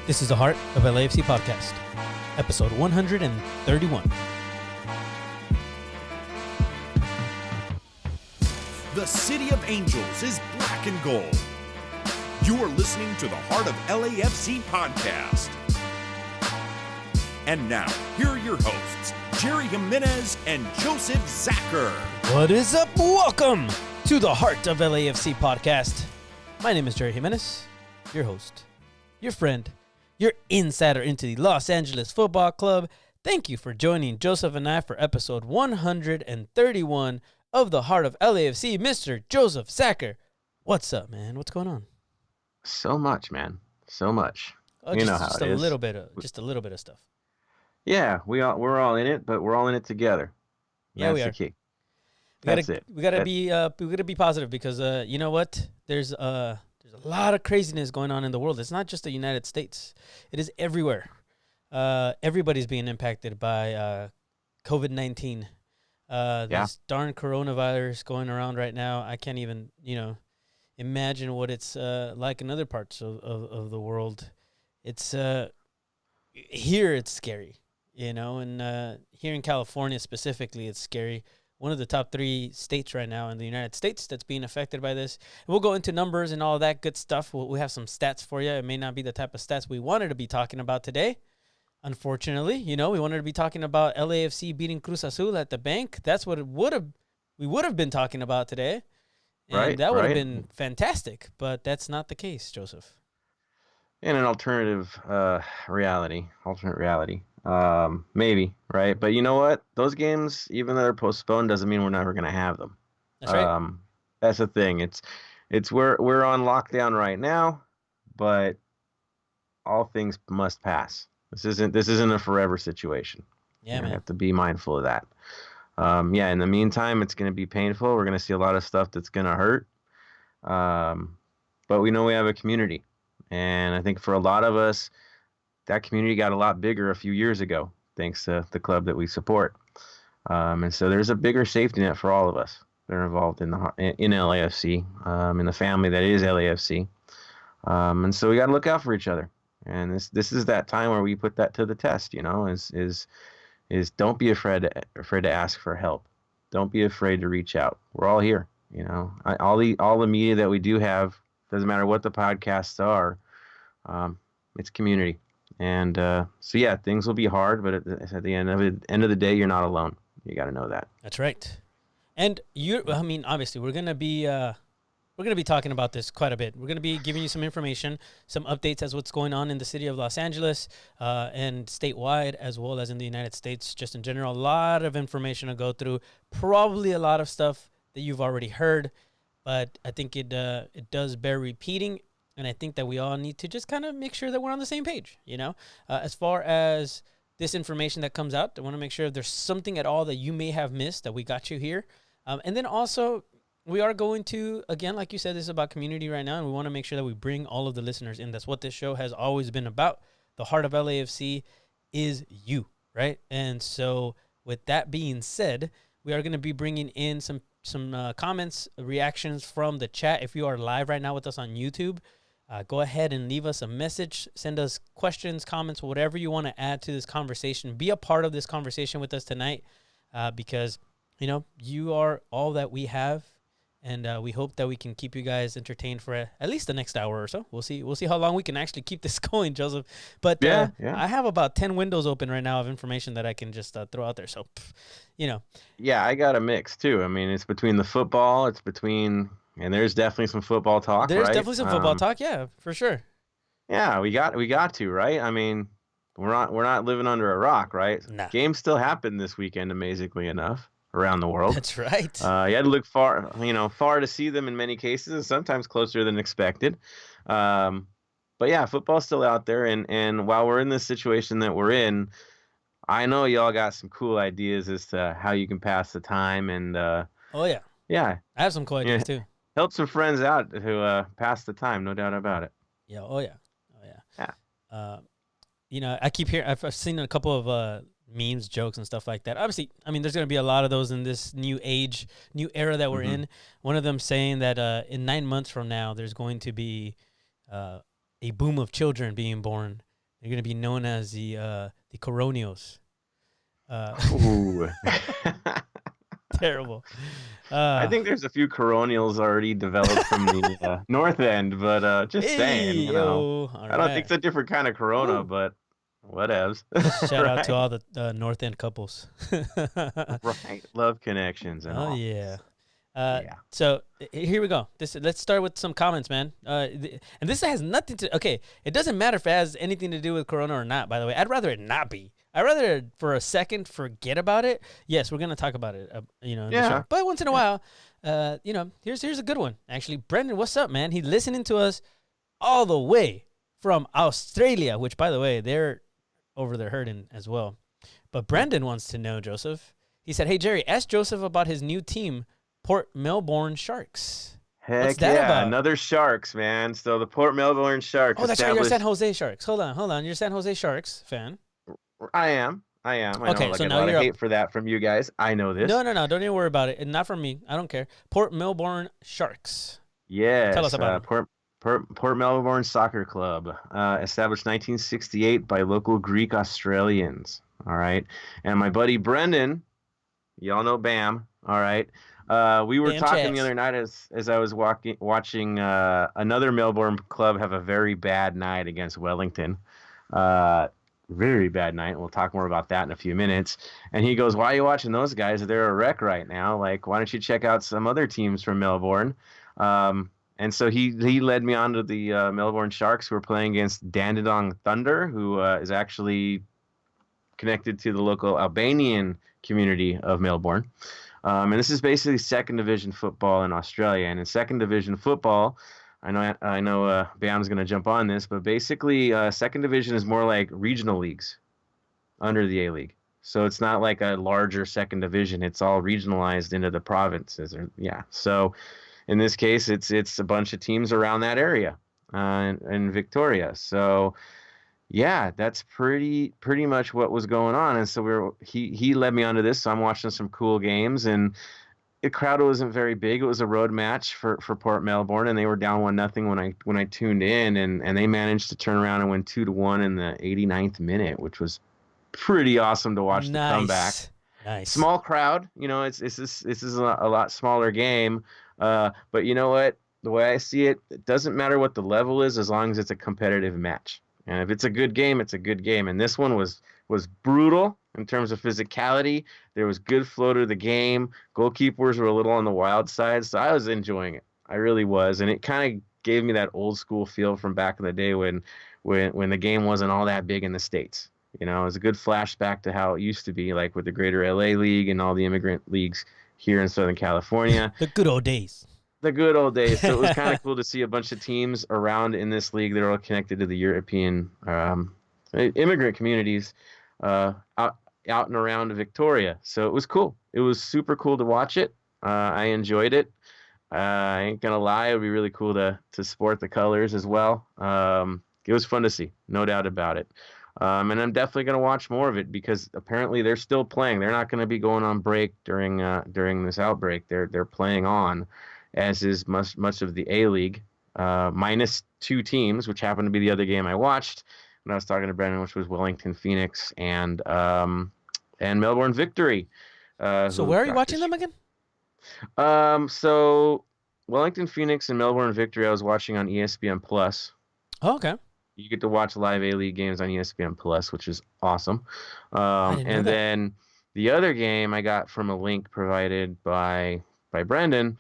This is the Heart of LAFC podcast, episode 131. The City of Angels is black and gold. You are listening to the Heart of LAFC podcast. And now, here are your hosts, Jerry Jimenez and Josef Zacher. What is up? Welcome to the Heart of LAFC podcast. My name is Jerry Jimenez, your host, your friend, your insider into the Los Angeles Football Club. Thank you for joining Joseph and I for episode 131 of the Heart of LAFC. Mr. Josef Zacher, what's up, man? What's going on? So much, man. So much. Oh, you just, know how just it a is. little bit of stuff. Yeah, we're all in it, but we're all in it together. Yeah, we That's are. the key. That's it. We gotta be positive because you know what? There's a lot of craziness going on in the world. It's not just the United States. It is everywhere. Everybody's being impacted by COVID-19. This darn coronavirus going around right now. I can't even, imagine what it's like in other parts of the world. It's here it's scary, and here in California specifically, it's scary. One of the top 3 states right now in the United States that's being affected by this. And we'll go into numbers and all that good stuff. We have some stats for you. It may not be the type of stats we wanted to be talking about today. Unfortunately, we wanted to be talking about LAFC beating Cruz Azul at the bank. That's what we would have been talking about today. And that would have been fantastic, but that's not the case, Joseph. In an alternate reality, maybe, right? But you know what? Those games, even though they're postponed, doesn't mean we're never going to have them. That's right. That's the thing. It's we're on lockdown right now, but all things must pass. This isn't a forever situation. Yeah, man. We have to be mindful of that. In the meantime, it's going to be painful. We're going to see a lot of stuff that's going to hurt. But we know we have a community. And I think for a lot of us, that community got a lot bigger a few years ago, thanks to the club that we support. And so there's a bigger safety net for all of us that are involved in LAFC, in the family that is LAFC. And so we got to look out for each other. And this is that time where we put that to the test, is don't be afraid to ask for help. Don't be afraid to reach out. We're all here, all the media that we do have, doesn't matter what the podcasts are, it's community. And things will be hard, but at the end of the day, you're not alone. You got to know that. That's right. And obviously, we're gonna be talking about this quite a bit. We're gonna be giving you some information, some updates as what's going on in the city of Los Angeles and statewide, as well as in the United States, just in general. A lot of information to go through. Probably a lot of stuff that you've already heard, but I think it does bear repeating. And I think that we all need to just kind of make sure that we're on the same page, As far as this information that comes out, I want to make sure if there's something at all that you may have missed, that we got you here. And then also, we are going to, again, like you said, this is about community right now, and we want to make sure that we bring all of the listeners in. That's what this show has always been about. The Heart of LAFC is you, right? And so with that being said, we are going to be bringing in some comments, reactions from the chat. If you are live right now with us on YouTube, go ahead and leave us a message. Send us questions, comments, whatever you want to add to this conversation. Be a part of this conversation with us tonight because, you are all that we have, and we hope that we can keep you guys entertained for at least the next hour or so. We'll see how long we can actually keep this going, Joseph. But I have about 10 windows open right now of information that I can just throw out there. So, Yeah, I got a mix, too. I mean, it's between the football, and there's definitely some football talk. There's right? definitely some football talk, yeah, for sure. Yeah, we got to, right? I mean, we're not living under a rock, right? Nah. Games still happen this weekend, amazingly enough, around the world. That's right. You had to look far to see them in many cases, and sometimes closer than expected. But yeah, football's still out there, and while we're in this situation that we're in, I know y'all got some cool ideas as to how you can pass the time, and yeah, I have some cool ideas too. Help some friends out who pass the time, no doubt about it. Yeah. Oh yeah. I keep hearing. I've seen a couple of memes, jokes, and stuff like that. Obviously, there's going to be a lot of those in this new era that we're in. One of them saying that in 9 months from now, there's going to be a boom of children being born They're going to be known as the Coronios. Ooh. Terrible. I think there's a few coronials already developed from the north end, but just saying, Hey, yo. All I don't think right. it's a different kind of corona, Woo. but whatevs. Shout out to Right. all the North End couples. Right. Love connections and Oh all. yeah. Yeah. So here we go. Let's start with some comments, man. And this has nothing to. Okay, it doesn't matter if it has anything to do with Corona or not. By the way, I'd rather it not be. I'd rather for a second forget about it. Yes, we're gonna talk about it. In the show. Yeah. But once in a while, here's a good one. Actually, Brendan, what's up, man? He's listening to us all the way from Australia, which, by the way, they're over there hurting as well. But Brendan wants to know, Joseph. He said, "Hey Jerry, ask Joseph about his new team, Port Melbourne Sharks." What's Heck that yeah. about? Another Sharks, man. So the Port Melbourne Sharks Oh, that's right. You're established. San Jose Sharks. Hold on. You're San Jose Sharks fan. I am. I know Okay, like so a now lot of you're up. hate for that from you guys. I know this. No. Don't even worry about it. And not from me. I don't care. Port Melbourne Sharks. Yes. Tell us about them. Port Melbourne Soccer Club, established 1968 by local Greek Australians. All right. And my buddy Brendan, y'all know Bam. All right. We were Bam talking the Chats. other night as I was watching another Melbourne club have a very bad night against Wellington. Very bad night. We'll talk more about that in a few minutes. And he goes, "Why are you watching those guys? They're a wreck right now. Like, why don't you check out some other teams from Melbourne?" And so he led me on to the Melbourne Sharks, who are playing against Dandenong Thunder, who is actually connected to the local Albanian community of Melbourne. And this is basically second division football in Australia. And in second division football, I know Bam's going to jump on this, but basically second division is more like regional leagues under the A-League. So it's not like a larger second division. It's all regionalized into the provinces. So in this case, it's a bunch of teams around that area in Victoria. So yeah, that's pretty much what was going on. And so he led me onto this. So I'm watching some cool games, and the crowd wasn't very big. It was a road match for Port Melbourne, and they were down 1-0 when I tuned in, and they managed to turn around and win 2-1 in the 89th minute, which was pretty awesome to watch the comeback. Nice. Small crowd, this is a lot smaller game, but you know what? The way I see it, it doesn't matter what the level is as long as it's a competitive match. And if it's a good game, it's a good game. And this one was brutal in terms of physicality. There was good flow to the game. Goalkeepers were a little on the wild side, so I was enjoying it. I really was, and it kind of gave me that old school feel from back in the day when the game wasn't all that big in the States. It was a good flashback to how it used to be, like with the Greater LA League and all the immigrant leagues here in Southern California. The good old days. The good old days. So it was kind of cool to see a bunch of teams around in this league that are all connected to the European immigrant communities out and around Victoria. So it was cool. It was super cool to watch it. I enjoyed it. I ain't gonna lie, it would be really cool to sport the colors as well. It was fun to see, no doubt about it. And I'm definitely going to watch more of it because apparently they're still playing. They're not going to be going on break during this outbreak. They're playing on, as is much of the A-League, minus two teams, which happened to be the other game I watched when I was talking to Brendan, which was Wellington Phoenix and Melbourne Victory. So where are you watching them again? So Wellington Phoenix and Melbourne Victory I was watching on ESPN Plus. Oh, okay. You get to watch live A-League games on ESPN Plus, which is awesome. didn't know And that. then the other game I got from a link provided by Brendan.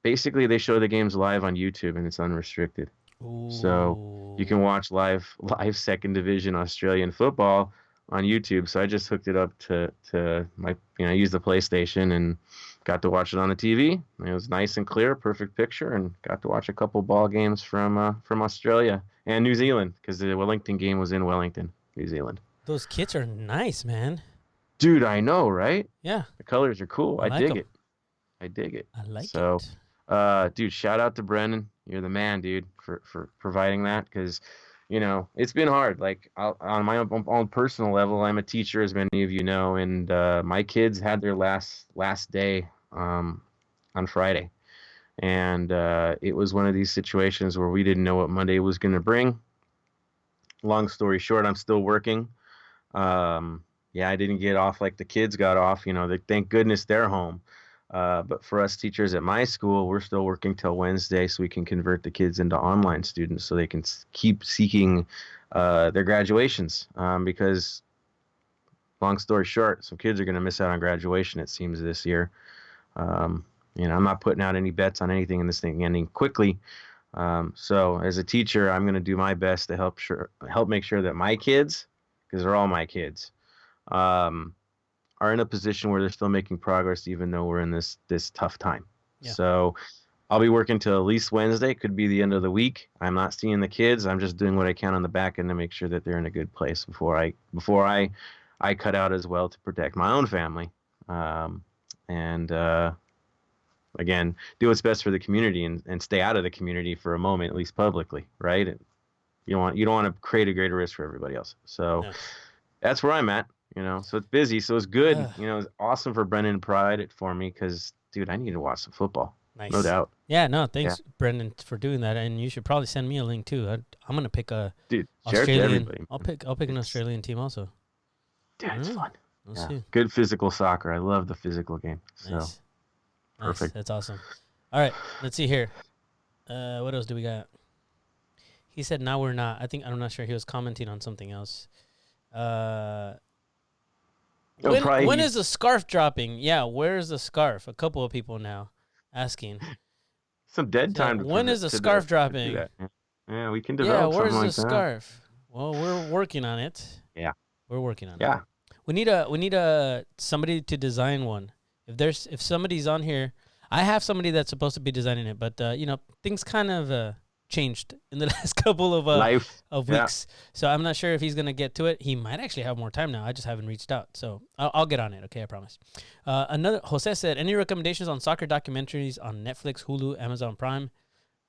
Basically, they show the games live on YouTube, and it's unrestricted. Ooh. So you can watch live second division Australian football on YouTube. So I just hooked it up to my, I used the PlayStation and got to watch it on the TV. It was nice and clear, perfect picture, and got to watch a couple ball games from Australia and New Zealand because the Wellington game was in Wellington, New Zealand. Those kits are nice, man. Dude, I know, right? Yeah. The colors are cool. I I like dig 'em. it. I dig it. I like So, it. dude, shout out to Brendan. You're the man, dude, for providing that because, it's been hard. Like on my own personal level, I'm a teacher, as many of you know, and my kids had their last day on Friday. And it was one of these situations where we didn't know what Monday was going to bring. long story short, I'm still working. Yeah, I didn't get off like the kids got off. Thank goodness they're home. But for us teachers at my school, we're still working till Wednesday so we can convert the kids into online students so they can keep seeking their graduations. Because long story short, some kids are going to miss out on graduation, it seems, this year. I'm not putting out any bets on anything in this thing ending quickly. So as a teacher, I'm going to do my best to help make sure that my kids, because they're all my kids, are in a position where they're still making progress, even though we're in this tough time. Yeah. So I'll be working till at least Wednesday. It could be the end of the week. I'm not seeing the kids. I'm just doing what I can on the back end to make sure that they're in a good place before I cut out as well to protect my own family. Again, do what's best for the community and stay out of the community for a moment, at least publicly, right? And you don't want to create a greater risk for everybody else. So that's where I'm at. So it's busy. So it's good. It's awesome for Brendan Pride for me because, dude, I need to watch some football. Nice. No doubt. Yeah, no, thanks, Brendan, for doing that. And you should probably send me a link too. I'm gonna pick a Australian. I'll pick an Australian team also. Dude, it's fun. We'll see. Good physical soccer. I love the physical game. So nice. Perfect. That's awesome. All right, let's see here. What else do we got? He said, "Now we're not." I'm not sure. He was commenting on something else. When is the scarf dropping? Yeah, where's the scarf? A couple of people now asking. Some dead time. When is the scarf dropping? Yeah, we can develop something like that. Yeah, where's the scarf? Well, we're working on it. Yeah, we're working on it. Yeah, we need somebody to design one. If somebody's on here, I have somebody that's supposed to be designing it, but things kind of changed in the last couple of weeks. So I'm not sure if he's gonna get to it. He might actually have more time now. I just haven't reached out, so I'll get on it. Okay, I promise. Another Jose said, any recommendations on soccer documentaries on Netflix, Hulu, Amazon Prime?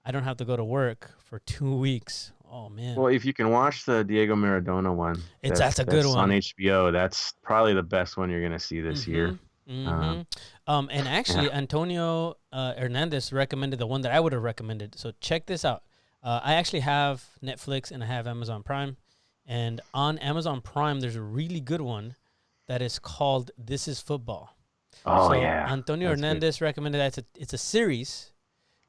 I don't have to go to work for 2 weeks. Oh man. Well, if you can watch the Diego Maradona one, that's a good one on HBO. That's probably the best one you're gonna see this year. Mm-hmm. And actually, Antonio Hernandez recommended the one that I would have recommended. So check this out. I actually have Netflix and I have Amazon Prime. And on Amazon Prime, there's a really good one that is called This Is Football. Oh, yeah. Antonio Hernandez recommended that. It's a series.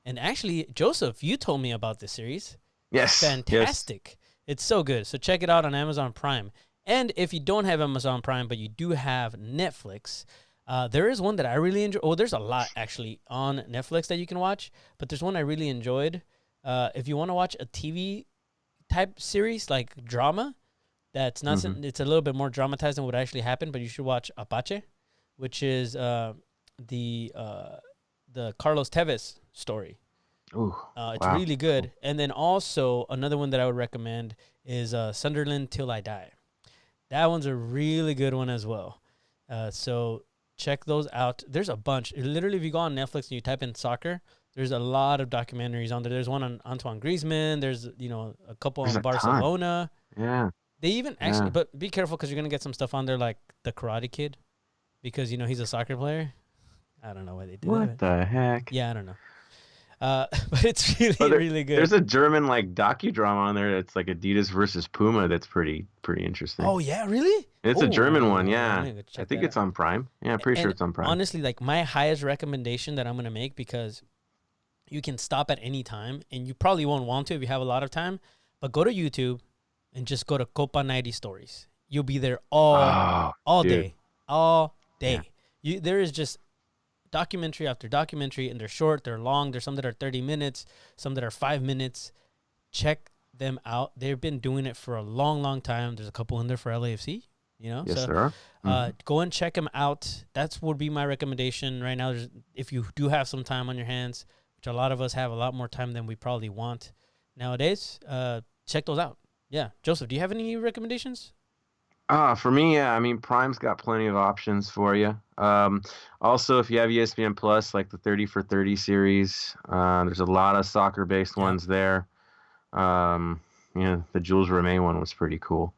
And actually, Joseph, you told me about this series. Yes. Fantastic. Yes. It's so good. So check it out on Amazon Prime. And if you don't have Amazon Prime, but you do have Netflix, there is one that I really enjoy. Oh, there's a lot actually on Netflix that you can watch, but there's one I really enjoyed. If you want to watch a TV type series like drama, that's not it's a little bit more dramatized than what actually happened, but you should watch Apache, which is the Carlos Tevez story. Ooh, it's really good. And then also another one that I would recommend is Sunderland Till I Die. That one's a really good one as well. So check those out. There's a bunch. Literally, if you go on Netflix and you type in soccer, there's a lot of documentaries on there. There's one on Antoine Griezmann. There's a couple on Barcelona. Yeah. They even actually, but be careful because you're gonna get some stuff on there like the Karate Kid, because he's a soccer player. I don't know why they do that. What the heck? Yeah, I don't know. But it's really good. There's a German docudrama on there that's like Adidas versus Puma that's pretty interesting. Oh yeah, really? It's a German one, yeah. I think it's on Prime. Yeah, I'm pretty sure it's on Prime. Honestly, my highest recommendation that I'm gonna make, because you can stop at any time and you probably won't want to if you have a lot of time, but go to YouTube and just go to Copa 90 Stories. You'll be there all day. Yeah. There is just documentary after documentary, and they're short, they're long. There's some that are 30 minutes, some that are 5 minutes. Check them out. They've been doing it for a long, long time. There's a couple in there for LAFC, Yes, sir. Go and check them out. That would be my recommendation right now. If you do have some time on your hands, which a lot of us have a lot more time than we probably want nowadays, check those out. Yeah. Joseph, do you have any recommendations? For me, yeah. I mean, Prime's got plenty of options for you. Also, if you have ESPN Plus, like the 30 for 30 series, there's a lot of soccer-based ones there. The Jules Rimet one was pretty cool.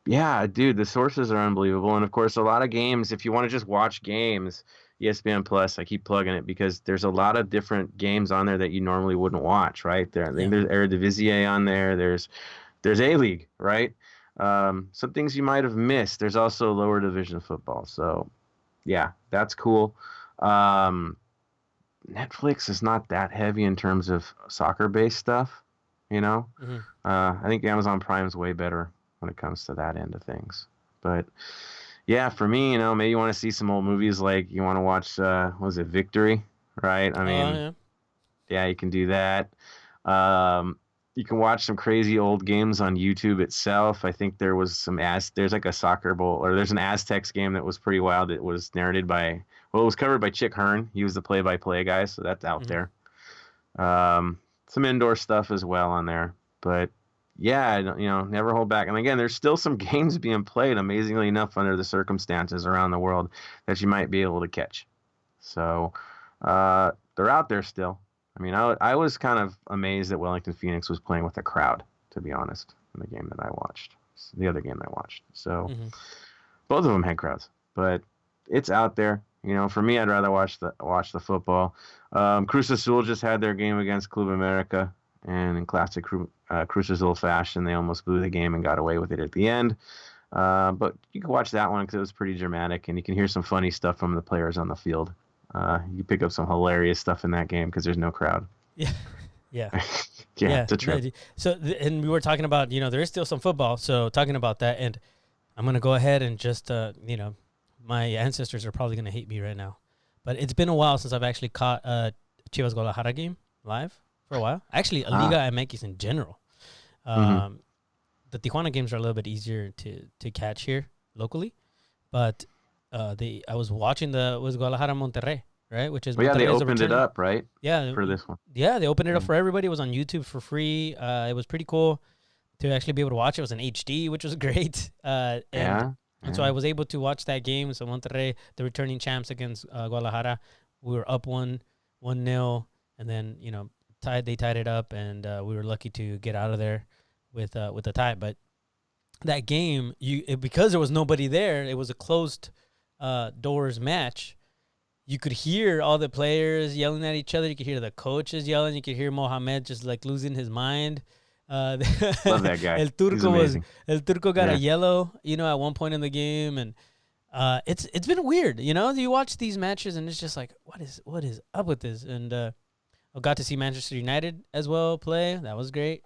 Yeah, dude, the sources are unbelievable. And of course, a lot of games, if you want to just watch games, ESPN Plus, I keep plugging it because there's a lot of different games on there that you normally wouldn't watch, right? I think Yeah. there's Eredivisie on there. There's A-League, right? Some things you might have missed. There's also lower division football. So yeah, that's cool. Um, Netflix is not that heavy in terms of soccer-based stuff, you know? Hmm. I think Amazon Prime's way better when it comes to that end of things. But yeah, for me, maybe you want to see some old movies like you want to watch, what was it, Victory, right? I Oh mean, yeah. yeah, you can do that. Um, you can watch some crazy old games on YouTube itself. I think there was there's like a soccer bowl, or there's an Aztecs game that was pretty wild. It was narrated by, well, it was covered by Chick Hearn. He was the play-by-play guy, so that's out Hmm. there. Some indoor stuff as well on there, but yeah, never hold back. And again, there's still some games being played, amazingly enough, under the circumstances around the world that you might be able to catch. So they're out there still. I mean, I was kind of amazed that Wellington Phoenix was playing with a crowd, to be honest, in the game that I watched, the other game I watched. So Hmm. both of them had crowds, but it's out there. For me, I'd rather watch the football. Cruz Azul just had their game against Club America, and in classic Cruz Azul fashion, they almost blew the game and got away with it at the end. But you can watch that one because it was pretty dramatic, and you can hear some funny stuff from the players on the field. You pick up some hilarious stuff in that game because there's no crowd. Yeah. Yeah. Yeah, Yeah. it's a No, trip. so, and we were talking about, there is still some football. So talking about that, and I'm gonna go ahead and just, my ancestors are probably gonna hate me right now, but it's been a while since I've actually caught a Chivas Guadalajara game live for a while. Actually, a Liga Ah, MX in general. hmm. Um, the Tijuana games are a little bit easier to catch here locally, but I was watching the was Guadalajara Monterrey, right? Which is Well, yeah, they Monterrey is a opened it returning. up, right, Yeah, for this one. yeah, they opened it up Yeah. for everybody. It was on YouTube for free. It was pretty cool to actually be able to watch it. It was in HD, which was great. And Yeah, and so I yeah. was able to watch that game. So Monterrey, the returning champs against Guadalajara, we were up 1-0, and then they tied it up, and we were lucky to get out of there with a tie. But that game, because there was nobody there, it was a closed doors match. You could hear all the players yelling at each other. You could hear the coaches yelling. You could hear Mohamed just like losing his mind. Uh, Love that guy. El He's Turco was amazing. El Turco got a Yeah. yellow, at one point in the game, and it's been weird. You watch these matches and it's just like, what is up with this? And I got to see Manchester United as well play. That was great.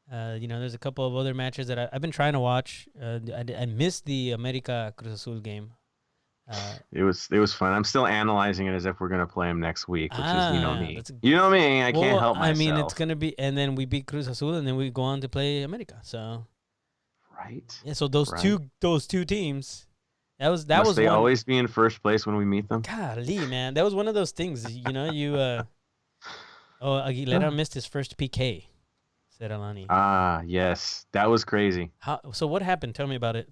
There's a couple of other matches that I've been trying to watch. I missed the America Cruz Azul game. Uh, It was fun. I'm still analyzing it as if we're gonna play him next week, which is me. that's You know me. I can't well. help I mean, it's myself. gonna be, and then we beat Cruz Azul, and then we go on to play America. So Right. yeah, so those Right. two teams, that Must was they one. always be in first place when we meet them? Golly, man, that was one of those things. Oh, Aguilera missed his first PK. Said Alani. Ah, yes. That was crazy. How? So what happened? Tell me about it.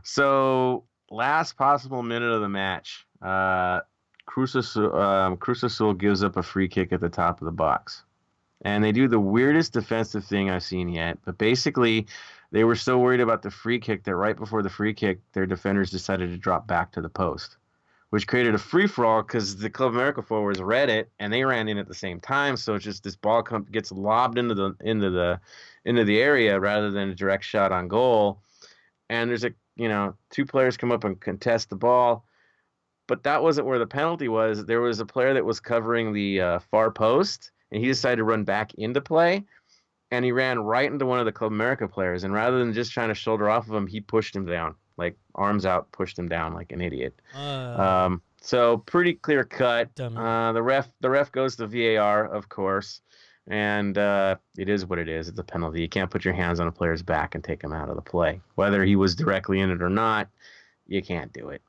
So last possible minute of the match, Cruz Azul gives up a free kick at the top of the box. And they do the weirdest defensive thing I've seen yet. But basically, they were so worried about the free kick that right before the free kick, their defenders decided to drop back to the post, which created a free for all because the Club America forwards read it and they ran in at the same time. So it's just this ball gets lobbed into the area rather than a direct shot on goal. And there's two players come up and contest the ball. But that wasn't where the penalty was. There was a player that was covering the far post, and he decided to run back into play, and he ran right into one of the Club America players. And rather than just trying to shoulder off of him, he pushed him down, like arms out, pushed him down like an idiot. So pretty clear cut. Dummy. The ref goes to VAR, of course, and it is what it is. It's a penalty. You can't put your hands on a player's back and take him out of the play, whether he was directly in it or not. You can't do it.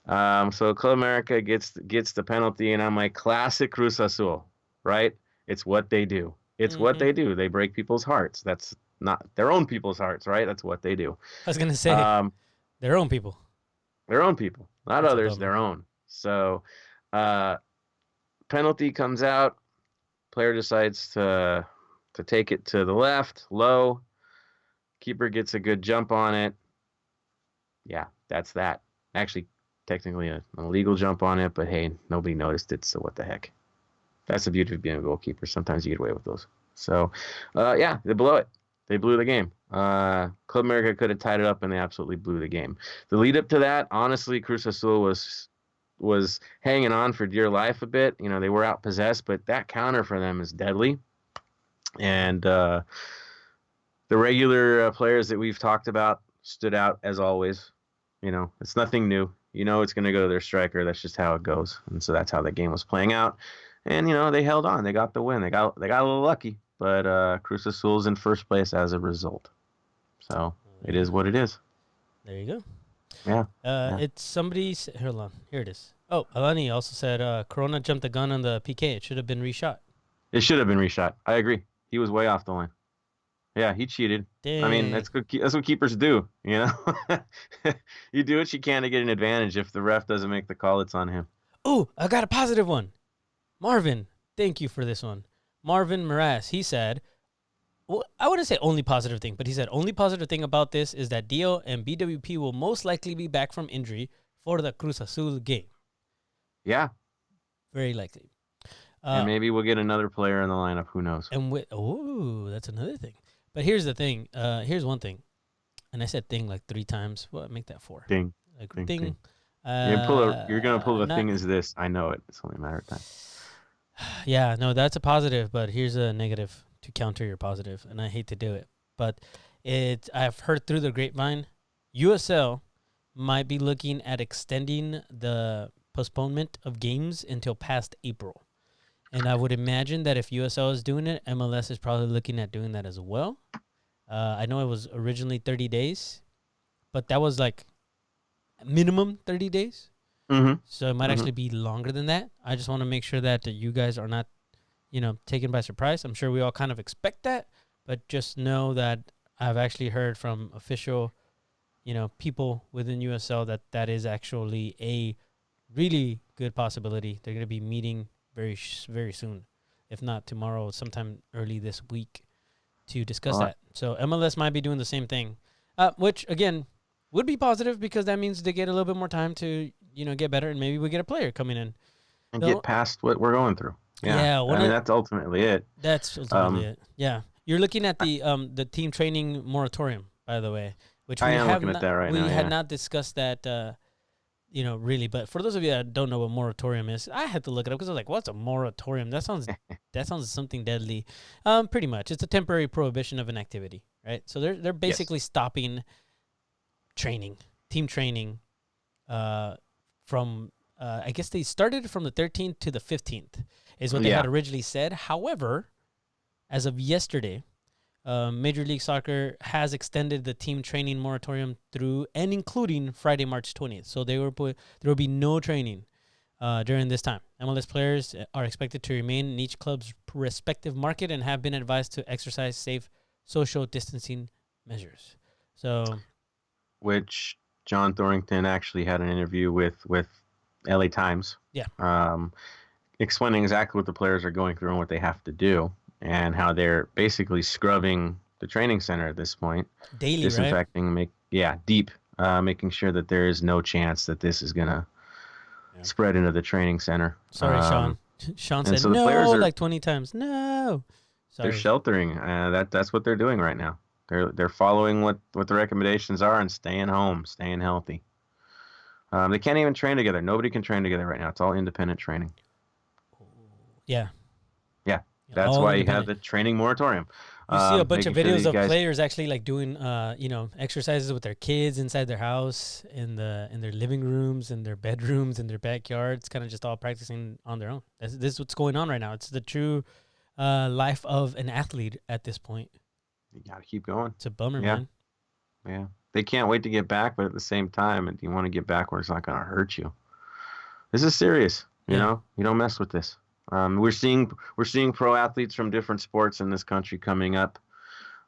So Club America gets the penalty, and I'm like, classic Cruz Azul, right? It's what they do. It's what Mm-hmm. they do. They break people's hearts. That's not their own people's hearts, right? That's what they do. I was gonna say Um, their own people. their own people, not That's a others, bummer. their own. So, uh, penalty comes out. Player decides to take it to the left, low. Keeper gets a good jump on it. yeah, that's that. Actually, technically an illegal jump on it, but hey, nobody noticed it, so what the heck? That's the beauty of being a goalkeeper. Sometimes you get away with those. So, yeah, they blow it. They blew the game. Club America could have tied it up, and they absolutely blew the game. The lead up to that, honestly, Cruz Azul was hanging on for dear life a bit. You know, they were outpossessed, but that counter for them is deadly. And the regular players that we've talked about stood out as always. You know, it's nothing new. You know, it's going to go to their striker. That's just how it goes. And so that's how the game was playing out. And you know, they held on. They got the win. They got a little lucky, but Cruz Azul's in first place as a result. So it is what it is. There you go. Yeah. It's somebody's. Hold on. Here it is. Oh, Alani also said Corona jumped the gun on the PK. It should have been reshot. It should have been reshot. I agree. He was way off the line. Yeah, he cheated. Dang. I mean, that's good. That's what keepers do. You know, you do what you can to get an advantage. If the ref doesn't make the call, it's on him. Oh, I got a positive one. Marvin, thank you for this one. Marvin Mraz, he said, well, I wouldn't say only positive thing, but he said only positive thing about this is that Dio and BWP will most likely be back from injury for the Cruz Azul game. Yeah. Very likely. And maybe we'll get another player in the lineup. Who knows? And that's another thing. But here's the thing. Here's one thing. And I said thing like 3 times. Well, make that 4. Ding. Like Ding. thing. Ding. You're going to pull the thing is this. I know it. It's only a matter of time. Yeah, no, that's a positive, but here's a negative to counter your positive, and I hate to do it. But I've heard through the grapevine, USL might be looking at extending the postponement of games until past April. And I would imagine that if USL is doing it, MLS is probably looking at doing that as well. I know it was originally 30 days, but that was like minimum 30 days. Mm-hmm. So it might actually be longer than that. I just want to make sure that you guys are not, taken by surprise. I'm sure we all kind of expect that, but just know that I've actually heard from official, people within USL that is actually a really good possibility. They're going to be meeting very, very soon, if not tomorrow, sometime early this week, to discuss that. So MLS might be doing the same thing, which again would be positive because that means they get a little bit more time to get better, and maybe we get a player coming in and get past what we're going through. Yeah, I mean that's ultimately it. That's ultimately it. Yeah, you're looking at the team training moratorium, by the way, which I am looking at that right now. We had not discussed that, really. But for those of you that don't know what moratorium is, I had to look it up because I was like, "What's a moratorium?" That sounds something deadly. Pretty much, it's a temporary prohibition of an activity, right? So they're basically stopping team training, from I guess they started from the 13th to the 15th is what they had originally said. However, as of yesterday, Major League Soccer has extended the team training moratorium through and including Friday, March 20th. So there will be no training during this time. MLS players are expected to remain in each club's respective market and have been advised to exercise safe social distancing measures. So, which John Thorrington actually had an interview with LA Times. Yeah. Explaining exactly what the players are going through and what they have to do and how they're basically scrubbing the training center at this point. Daily, disinfecting, right? Deep, making sure that there is no chance that this is going to spread into the training center. Sorry, Sean. Sean said no like 20 times. No. Sorry. They're sheltering. That's what they're doing right now. They're following what the recommendations are and staying home, staying healthy. They can't even train together. Nobody can train together right now. It's all independent training. Yeah. Yeah. That's why you have the training moratorium. You see a bunch of videos of players actually like doing, exercises with their kids inside their house, in their living rooms, in their bedrooms, in their backyards, kind of just all practicing on their own. This is what's going on right now. It's the true life of an athlete at this point. You got to keep going. It's a bummer, man. Yeah. They can't wait to get back, but at the same time, you want to get back where it's not going to hurt you. This is serious. You know, you don't mess with this. We're seeing pro athletes from different sports in this country coming up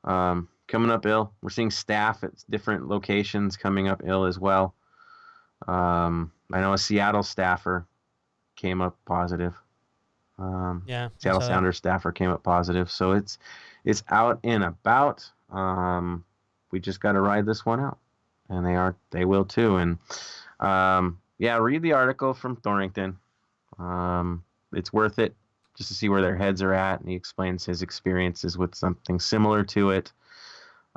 ill. We're seeing staff at different locations coming up ill as well. I know a Seattle staffer came up positive. Seattle Sounders staffer came up positive. So it's out and about. We just got to ride this one out. and they will too. And yeah, read the article from Thornton. It's worth it just to see where their heads are at, and he explains his experiences with something similar to it.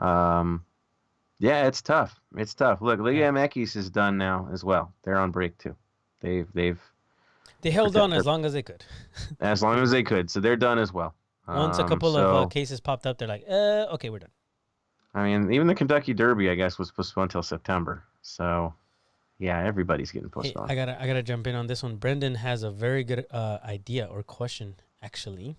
Yeah, it's tough. It's tough. Look, Liga MX is done now as well. They're on break too. They held on as long as they could. As long as they could, so they're done as well. Once a couple of cases popped up, they're like, okay, we're done. I mean, even the Kentucky Derby, I guess, was postponed until September. So, yeah, everybody's getting postponed. Hey, I gotta jump in on this one. Brendan has a very good idea or question, actually.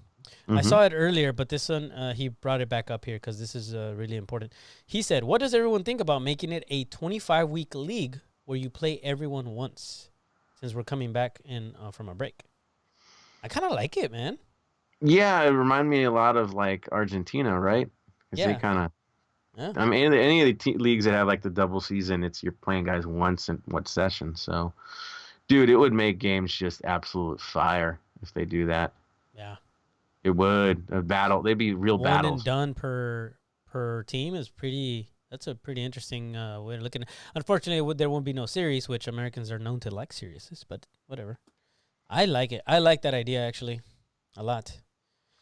I saw it earlier, but this one, he brought it back up here because this is really important. He said, what does everyone think about making it a 25-week league where you play everyone once, since we're coming back in from a break? I kind of like it, man. Yeah, it reminded me a lot of, like, Argentina, right? Yeah. They kind of... Yeah. I mean, any of the leagues that have, like, the double season, you're playing guys once in one session. So, dude, it would make games just absolute fire if they do that. Yeah. It would. A battle. They'd be real battles. One and done per team is pretty... That's a pretty interesting way of looking at it. Unfortunately, there won't be no series, which Americans are known to like series, but whatever. I like it. I like that idea, actually, a lot.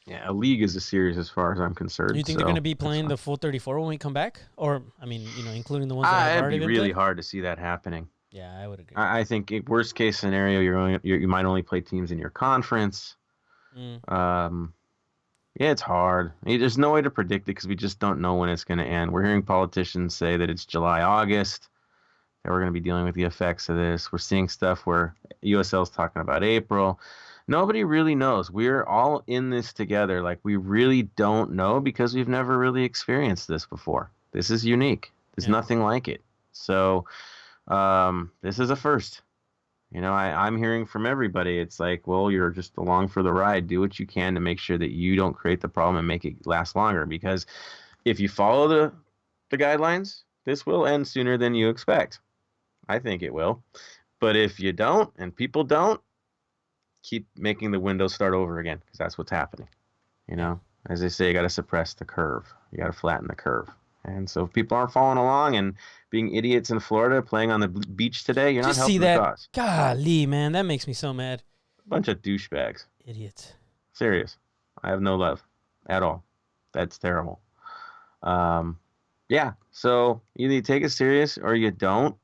Yeah, a league is a series as far as I'm concerned. Do you think they're going to be playing the full 34 when we come back? Or, I mean, including the ones that have already been It'd be really played? hard to see that happening. Yeah, I would agree. I think worst case scenario, you might only play teams in your conference. Yeah, it's hard. There's no way to predict it because we just don't know when it's going to end. We're hearing politicians say that it's July, August, that we're going to be dealing with the effects of this. We're seeing stuff where USL's talking about April. Nobody really knows. We're all in this together. Like, we really don't know because we've never really experienced this before. This is unique. There's nothing like it. So this is a first. I'm hearing from everybody. It's like, well, you're just along for the ride. Do what you can to make sure that you don't create the problem and make it last longer. Because if you follow the guidelines, this will end sooner than you expect. I think it will. But if you don't and people don't, keep making the window start over again because that's what's happening. As they say, you got to suppress the curve. You got to flatten the curve. And so if people aren't following along and being idiots in Florida playing on the beach today, you're not helping the cause. Golly, man, that makes me so mad. A bunch of douchebags. Idiots. Serious. I have no love at all. That's terrible. Yeah, so either you take it serious or you don't.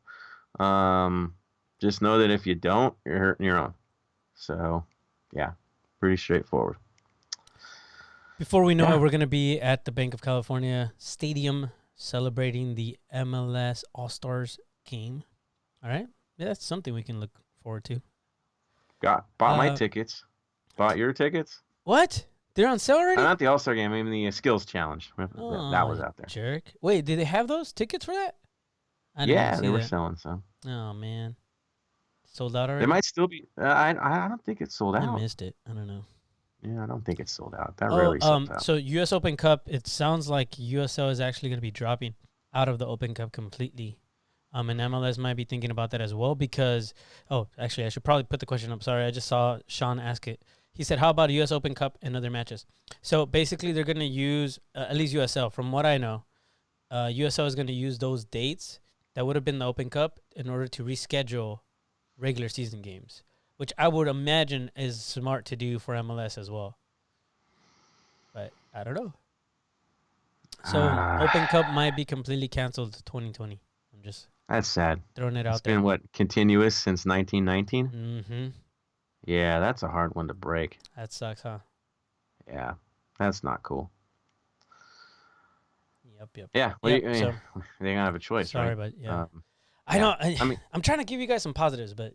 Just know that if you don't, you're hurting your own. So, yeah, pretty straightforward. Before we know it, we're going to be at the Bank of California Stadium celebrating the MLS All-Stars game. All right? Yeah, that's something we can look forward to. Bought my tickets. Bought your tickets? What? They're on sale already? Not the All-Star game, I mean the Skills Challenge. That was out there. Jerk. Wait, did they have those tickets for that? Yeah, they were selling some. Oh, man. Sold out already? They might still be. I don't think it's sold out. I missed it. I don't know. Yeah, I don't think it's sold out. That rarely sells out. So U.S. Open Cup, it sounds like USL is actually going to be dropping out of the Open Cup completely. And MLS might be thinking about that as well because, actually, I should probably put the question up. Sorry, I just saw Sean ask it. He said, how about a U.S. Open Cup and other matches? So basically, they're going to use, at least USL, from what I know, USL is going to use those dates that would have been the Open Cup in order to reschedule regular season games, which I would imagine is smart to do for MLS as well. But I don't know. So Open Cup might be completely canceled 2020. That's sad. Throwing it out It's there. been, continuous since 1919? Mm-hmm. Yeah, that's a hard one to break. That sucks, huh? Yeah, that's not cool. Yep. Yeah, they're going to have a choice, sorry, right? but yeah. I know. I'm trying to give you guys some positives, but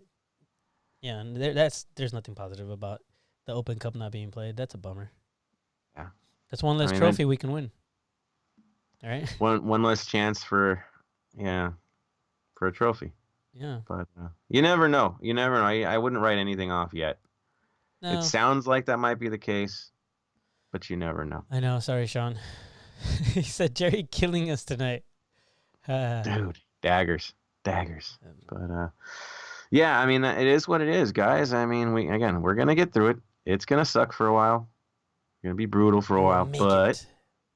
yeah, there's nothing positive about the Open Cup not being played. That's a bummer. Yeah. That's one less trophy we can win. All right? One less chance for a trophy. Yeah. But you never know. I wouldn't write anything off yet. No. It sounds like that might be the case, but you never know. I know. Sorry, Sean. He said, Jerry killing us tonight. Dude, daggers. But, yeah, I mean, it is what it is, guys. I mean, we're going to get through it. It's going to suck for a while. It's going to be brutal for a while, but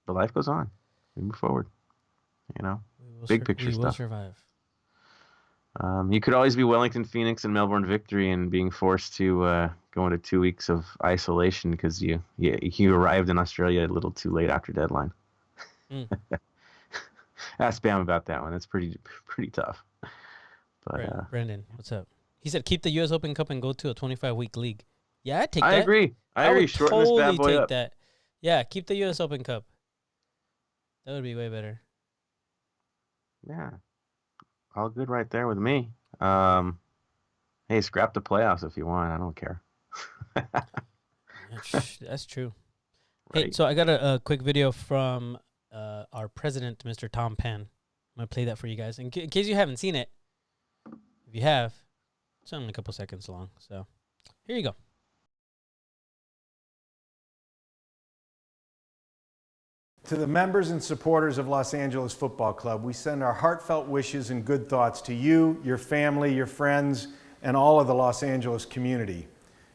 life goes on. We move forward, We big picture we will stuff. survive. You could always be Wellington Phoenix and Melbourne Victory and being forced to go into 2 weeks of isolation because you arrived in Australia a little too late after deadline. Mm. Ask Bam about that one. That's pretty tough. But Brandon, what's up? He said keep the U.S. Open Cup and go to a 25-week league. Yeah, I'd take I that. agree. I agree. would Shorten this totally bad boy take up. that. Yeah, keep the U.S. Open Cup. That would be way better. Yeah, all good right there with me. Hey, scrap the playoffs if you want. I don't care. That's true. Right. Hey, so I got a quick video from our president, Mr. Tom Penn. I'm going to play that for you guys. In case you haven't seen it, if you have, it's only a couple seconds long. So here you go. To the members and supporters of Los Angeles Football Club, we send our heartfelt wishes and good thoughts to you, your family, your friends, and all of the Los Angeles community.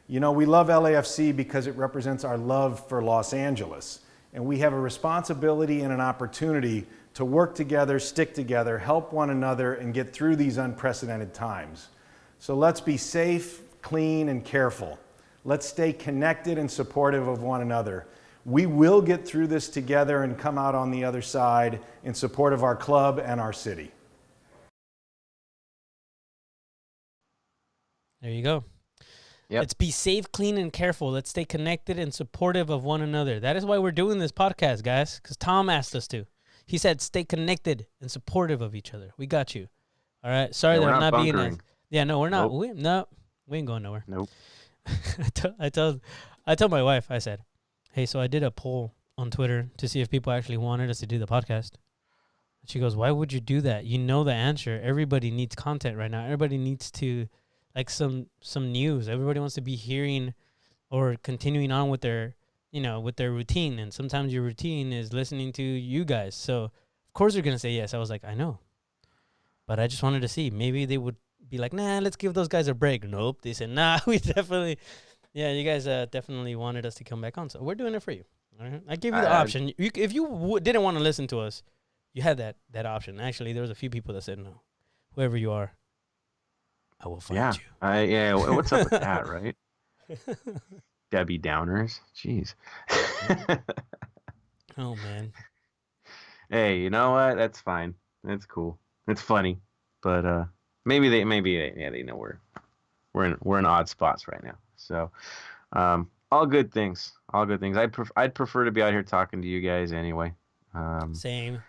You know, we love LAFC because it represents our love for Los Angeles, and we have a responsibility and an opportunity to work together, stick together, help one another, and get through these unprecedented times. So let's be safe, clean, and careful. Let's stay connected and supportive of one another. We will get through this together and come out on the other side in support of our club and our city. There you go. Yep. Let's be safe, clean, and careful. Let's stay connected and supportive of one another. That is why we're doing this podcast, guys, because Tom asked us to. He said, stay connected and supportive of each other. We got you. All right. Sorry Yeah, that we're I'm not not being bunkering. as... Yeah, no, we're not. Nope. We ain't going nowhere. Nope. I told my wife, I said, hey, so I did a poll on Twitter to see if people actually wanted us to do the podcast. She goes, why would you do that? You know the answer. Everybody needs content right now. Everybody needs to, like, some news. Everybody wants to be hearing or continuing on with their, with their routine. And sometimes your routine is listening to you guys. So, of course, they're going to say yes. I was like, I know. But I just wanted to see. Maybe they would be like, nah, let's give those guys a break. Nope. They said, nah, we definitely... Yeah, you guys definitely wanted us to come back on, so we're doing it for you. All right? I gave you the option. If you didn't want to listen to us, you had that option. Actually, there was a few people that said no. Whoever you are, I will find you. What's up with that, right? Debbie Downers. Jeez. Oh, man. Hey, you know what? That's fine. That's cool. It's funny, but maybe they know we're in odd spots right now. So, all good things. All good things. I'd prefer to be out here talking to you guys anyway. Same.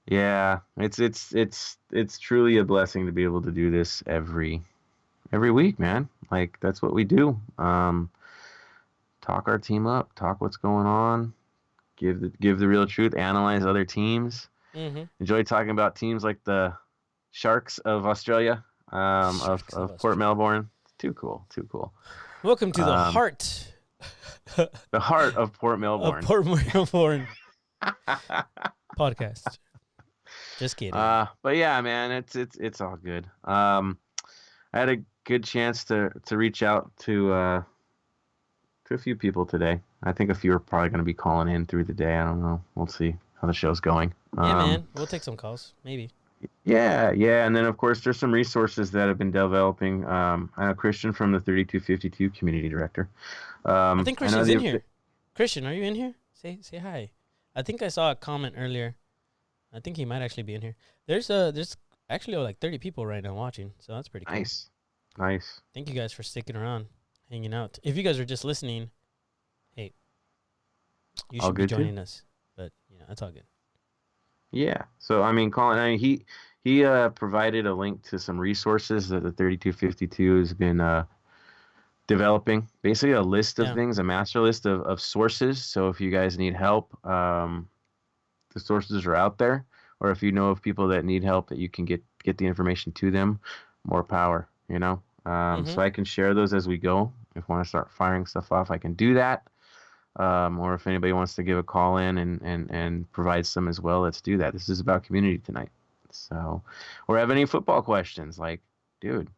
Yeah, it's truly a blessing to be able to do this every week, man. Like, that's what we do. Talk our team up, talk what's going on, give the real truth, analyze other teams. Mm-hmm. Enjoy talking about teams like the Sharks of Australia, of Port Melbourne. Too cool. Welcome to the heart. The heart of Port Melbourne. Of Port Melbourne podcast. Just kidding. But yeah, man, it's all good. I had a good chance to reach out to a few people today. I think a few are probably going to be calling in through the day. I don't know. We'll see how the show's going. Yeah, man. We'll take some calls, maybe. Yeah, and then of course there's some resources that have been developing. I know Christian from the 3252 community director. I think Christian's in here. Christian, are you in here? Say hi. I think I saw a comment earlier. I think he might actually be in here. There's actually like 30 people right now watching, so that's pretty cool. Nice. Thank you guys for sticking around, hanging out. If you guys are just listening, hey, you should be joining us. But that's all good. Yeah. So I mean, Colin, he provided a link to some resources that the 3252 has been developing. Basically, a list of things, a master list of sources. So if you guys need help, the sources are out there. Or if you know of people that need help, that you can get the information to them. More power, So I can share those as we go. If I want to start firing stuff off, I can do that. Or if anybody wants to give a call in and provide some as well, let's do that. This is about community tonight. So, or have any football questions, like, dude.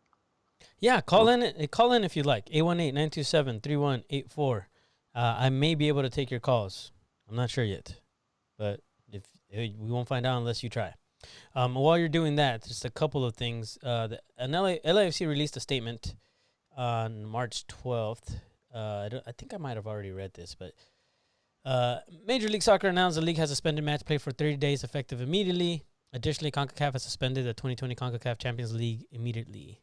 Yeah, call in if you'd like. 818-927-3184. I may be able to take your calls. I'm not sure yet, but if we won't find out unless you try. While you're doing that, just a couple of things. LAFC released a statement on March 12th. I think I might have already read this, but Major League Soccer announced the league has suspended match play for 30 days effective immediately. Additionally, CONCACAF has suspended the 2020 CONCACAF Champions League immediately.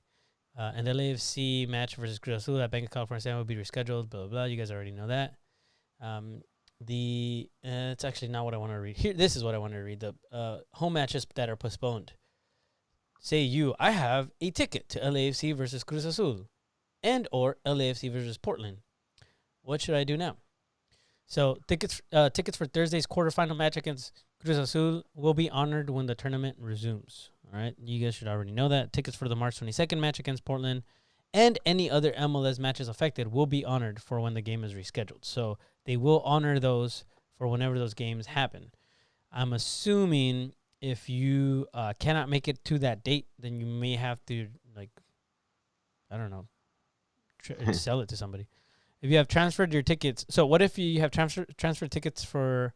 And the LAFC match versus Cruz Azul at Bank of California will be rescheduled, blah, blah, blah. You guys already know that. It's actually not what I want to read. Here, this is what I want to read. The home matches that are postponed. Say I have a ticket to LAFC versus Cruz Azul and or LAFC versus Portland. What should I do now? So tickets for Thursday's quarterfinal match against Cruz Azul will be honored when the tournament resumes. All right, you guys should already know that. Tickets for the March 22nd match against Portland and any other MLS matches affected will be honored for when the game is rescheduled. So they will honor those for whenever those games happen. I'm assuming if you cannot make it to that date, then you may have to, sell it to somebody. If you have transferred your tickets, so what if you have transferred tickets for,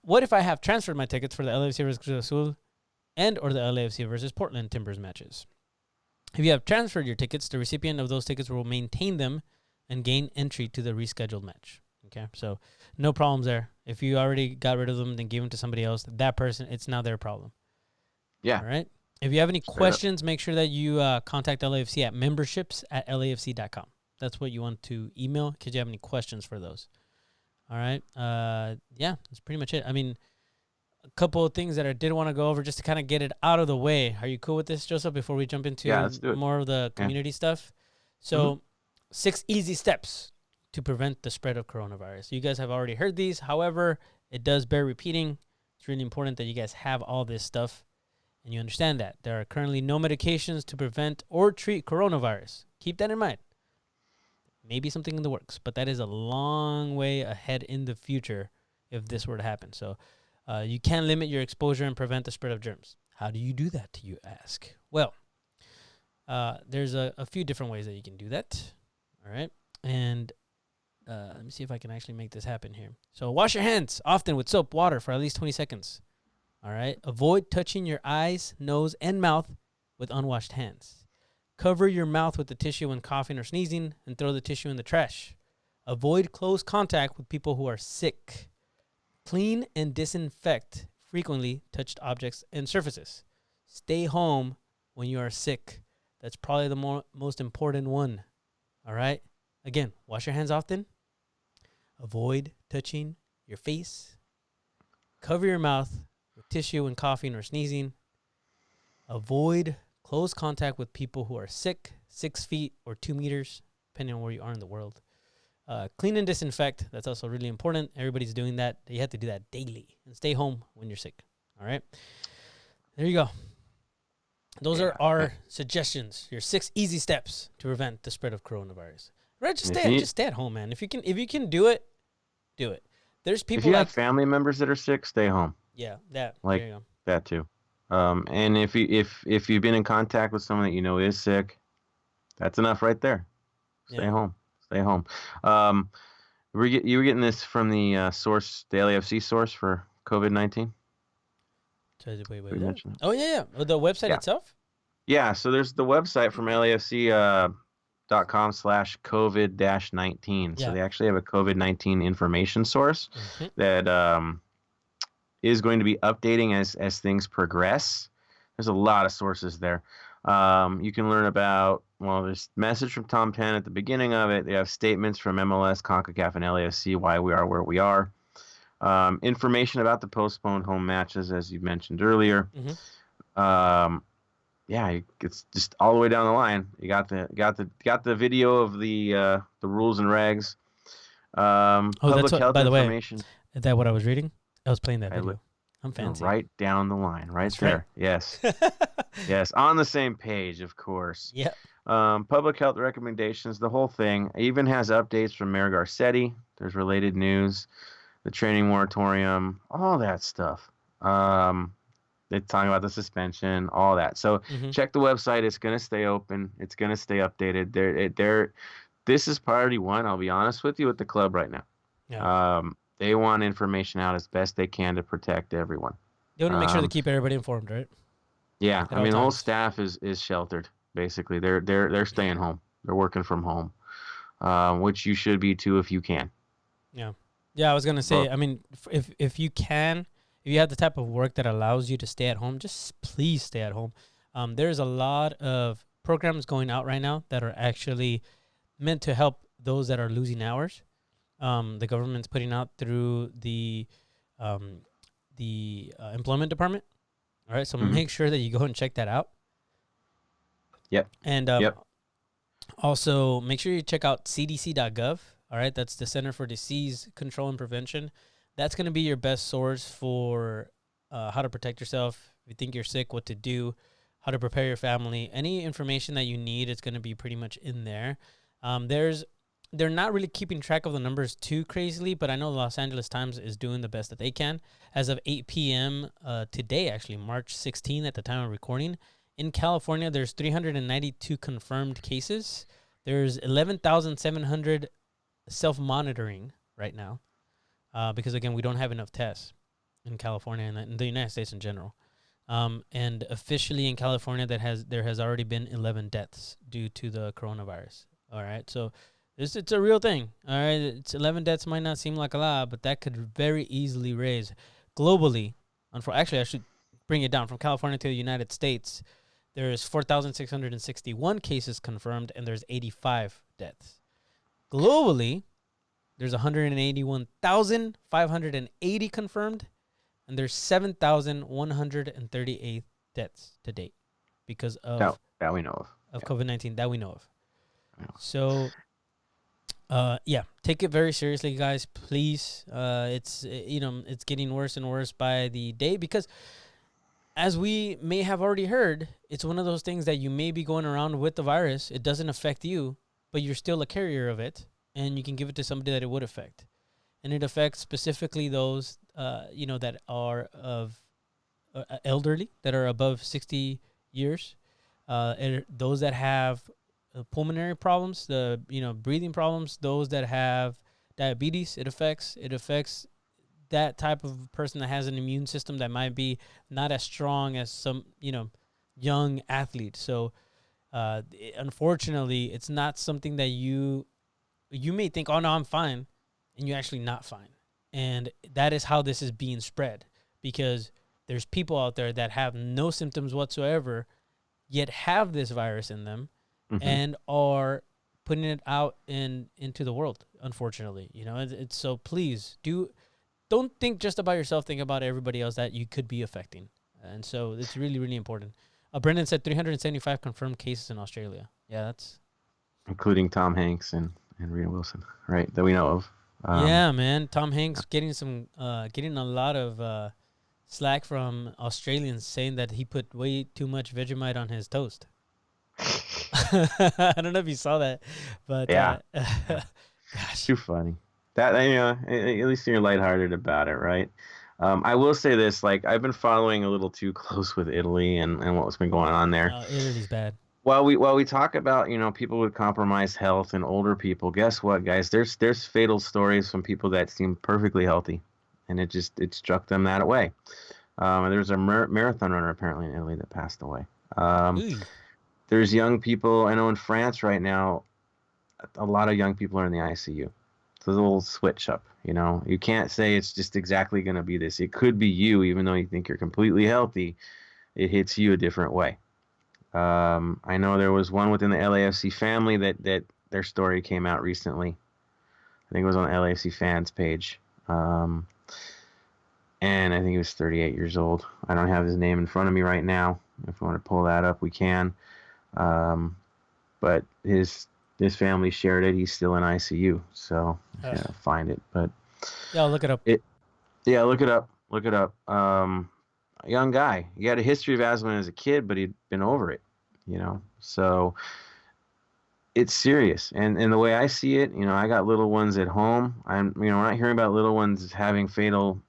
what if I have transferred my tickets for the LAFC versus Cruz Azul and or the LAFC versus Portland Timbers matches? If you have transferred your tickets, the recipient of those tickets will maintain them and gain entry to the rescheduled match. Okay, so no problems there. If you already got rid of them, then gave them to somebody else, that person, it's now their problem. Yeah. All right. If you have any questions, make sure that you contact LAFC at memberships@lafc.com. That's what you want to email because you have any questions for those. All right. Yeah, that's pretty much it. I mean, a couple of things that I did want to go over just to kind of get it out of the way. Are you cool with this, Joseph, before we jump into more of the community stuff? So 6 easy steps to prevent the spread of coronavirus. You guys have already heard these. However, it does bear repeating. It's really important that you guys have all this stuff and you understand that. There are currently no medications to prevent or treat coronavirus. Keep that in mind. Maybe something in the works, but that is a long way ahead in the future if this were to happen. So you can limit your exposure and prevent the spread of germs. How do you do that, you ask? Well, there's a few different ways that you can do that. All right. And let me see if I can actually make this happen here. So wash your hands often with soap, water for at least 20 seconds. All right. Avoid touching your eyes, nose, and mouth with unwashed hands. Cover your mouth with the tissue when coughing or sneezing and throw the tissue in the trash. Avoid close contact with people who are sick. Clean and disinfect frequently touched objects and surfaces. Stay home when you are sick. That's probably the most important one. All right. Again, wash your hands often. Avoid touching your face. Cover your mouth with tissue when coughing or sneezing. Avoid close contact with people who are sick, 6 feet or 2 meters, depending on where you are in the world. Clean and disinfect. That's also really important. Everybody's doing that. You have to do that daily. And stay home when you're sick. All right? There you go. Those are our suggestions. Your 6 easy steps to prevent the spread of coronavirus. Right? Just stay at home, man. If you can do it, do it. There's people if you have family members that are sick, stay home. Yeah, that. Like there you go. that too. And if you've been in contact with someone that you know is sick, that's enough right there. Stay home. Stay home. You were getting this from the source, the LAFC source for COVID-19. Wait. Oh yeah. The website itself. Yeah. So there's the website from LAFC.com/COVID-19. So they actually have a COVID-19 information source that is going to be updating as things progress. There's a lot of sources there. You can learn about, there's message from Tom Penn at the beginning of it. They have statements from MLS, CONCACAF, and LAFC why we are where we are. Information about the postponed home matches, as you mentioned earlier. It's just all the way down the line. You got the video of the rules and regs. Public health by the information. Way, is that what I was reading? I was playing that video. I'm fancy. Right down the line, That's there. Right. Yes. Yes, on the same page, of course. Yep. Public health recommendations, the whole thing. It even has updates from Mayor Garcetti. There's related news, the training moratorium, all that stuff. They're talking about the suspension, all that. So check the website. It's going to stay open. It's going to stay updated. This is priority one, I'll be honest with you, with the club right now. Yeah. They want information out as best they can to protect everyone. They want to make sure they keep everybody informed, right? Yeah, At I mean all the whole times. staff is sheltered. Basically, they're staying home. They're working from home, which you should be too if you can. Yeah. Yeah, I was gonna say. But I mean, if you can, if you have the type of work that allows you to stay at home, just please stay at home. There's a lot of programs going out right now that are actually meant to help those that are losing hours. The government's putting out through um, the employment department. All right, so mhm. make sure that you go and check that out, Yep, and yep, also make sure you check out CDC.gov. All right, that's the Center for Disease Control and Prevention. That's going to be your best source for how to protect yourself. If you think you're sick, what to do, how to prepare your family. Any information that you need is going to be pretty much in there. They're not really keeping track of the numbers too crazily, but I know the Los Angeles Times is doing the best that they can. As of 8 p.m. Today, actually, March 16 at the time of recording, in California, there's 392 confirmed cases. There's 11,700 self-monitoring right now because, again, we don't have enough tests in California and in the United States in general. And officially in California, there has already been 11 deaths due to the coronavirus. All right, so it's a real thing. All right, it's 11 deaths might not seem like a lot, but that could very easily raise globally. Actually, I should bring it down from California to the United States. There's 4,661 cases confirmed, and there's 85 deaths. Globally, there's 181,580 confirmed, and there's 7,138 deaths to date because of that we know of. Yeah. COVID-19 that we know of. Yeah. So, yeah, take it very seriously, guys. Please, it's it's getting worse and worse by the day because, as we may have already heard, it's one of those things that you may be going around with the virus. It doesn't affect you, but you're still a carrier of it, and you can give it to somebody that it would affect. And it affects specifically those, that are of elderly, that are above 60 years, and those that have pulmonary problems, breathing problems, those that have diabetes. It affects that type of person that has an immune system that might be not as strong as some, young athlete. So, unfortunately, it's not something that you may think, oh no, I'm fine, and you're actually not fine. And that is how this is being spread, because there's people out there that have no symptoms whatsoever, yet have this virus in them, and are putting it out into the world. Unfortunately, it's so please don't think just about yourself. Think about everybody else that you could be affecting. And so it's really, really important. Brendan said 375 confirmed cases in Australia. Yeah, that's... Including Tom Hanks and Rita Wilson, right? That we know of. Yeah, man. Tom Hanks getting a lot of slack from Australians saying that he put way too much Vegemite on his toast. I don't know if you saw that, but Yeah. gosh. Too funny. That at least you're lighthearted about it, right? I will say this: like I've been following a little too close with Italy and what's been going on there. Italy's bad. While we talk about people with compromised health and older people, guess what, guys? There's fatal stories from people that seem perfectly healthy, and it struck them that way. And there's a marathon runner apparently in Italy that passed away. There's young people I know in France right now. A lot of young people are in the ICU. It's a little switch up, You can't say it's just exactly going to be this. It could be you, even though you think you're completely healthy. It hits you a different way. I know there was one within the LAFC family that their story came out recently. I think it was on the LAFC fans page. And I think he was 38 years old. I don't have his name in front of me right now. If you want to pull that up, we can. But his family shared it. He's still in ICU, so find it. But yeah, I'll look it up. Look it up. Look it up. A young guy. He had a history of asthma as a kid, but he'd been over it. So it's serious. And the way I see it, I got little ones at home. I'm we're not hearing about little ones having fatal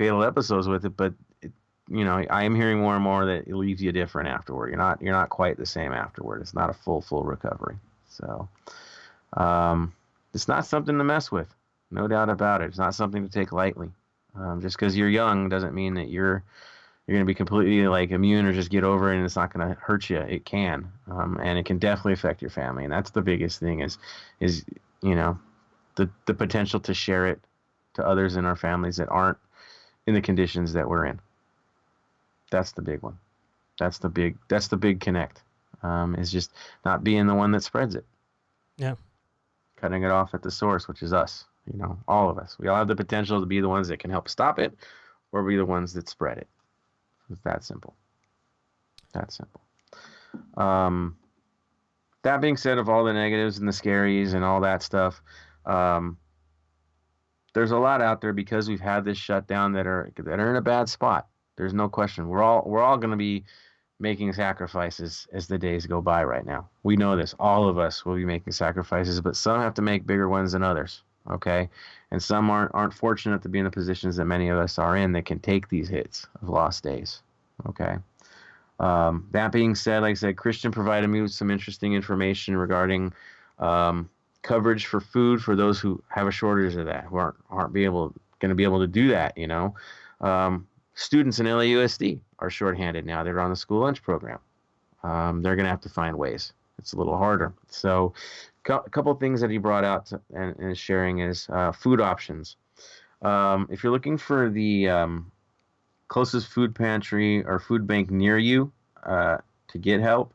episodes with it, but I am hearing more and more that it leaves you different afterward. You're not quite the same afterward. It's not a full recovery. So, it's not something to mess with, no doubt about it. It's not something to take lightly. Just because you're young doesn't mean that you're going to be completely like immune or just get over it and it's not going to hurt you. It can, and it can definitely affect your family. And that's the biggest thing is you know, the potential to share it to others in our families that aren't in the conditions that we're in. That's the big one. That's the big connect. Is just not being the one that spreads it. Yeah. Cutting it off at the source, which is us. You know, all of us. We all have the potential to be the ones that can help stop it, or be the ones that spread it. It's that simple. That simple. That being said, of all the negatives and the scaries and all that stuff, there's a lot out there because we've had this shutdown that are in a bad spot. There's no question. We're all going to be making sacrifices as the days go by right now. We know this. All of us will be making sacrifices, but some have to make bigger ones than others. Okay, and some aren't fortunate to be in the positions that many of us are in that can take these hits of lost days. Okay. That being said, like I said, Christian provided me with some interesting information regarding coverage for food for those who have a shortage of that, who aren't going to be able to do that. You know, students in LAUSD are shorthanded now. They're on the school lunch program. They're going to have to find ways. It's a little harder. So a couple of things that he brought out and is sharing is food options. If you're looking for the closest food pantry or food bank near you to get help,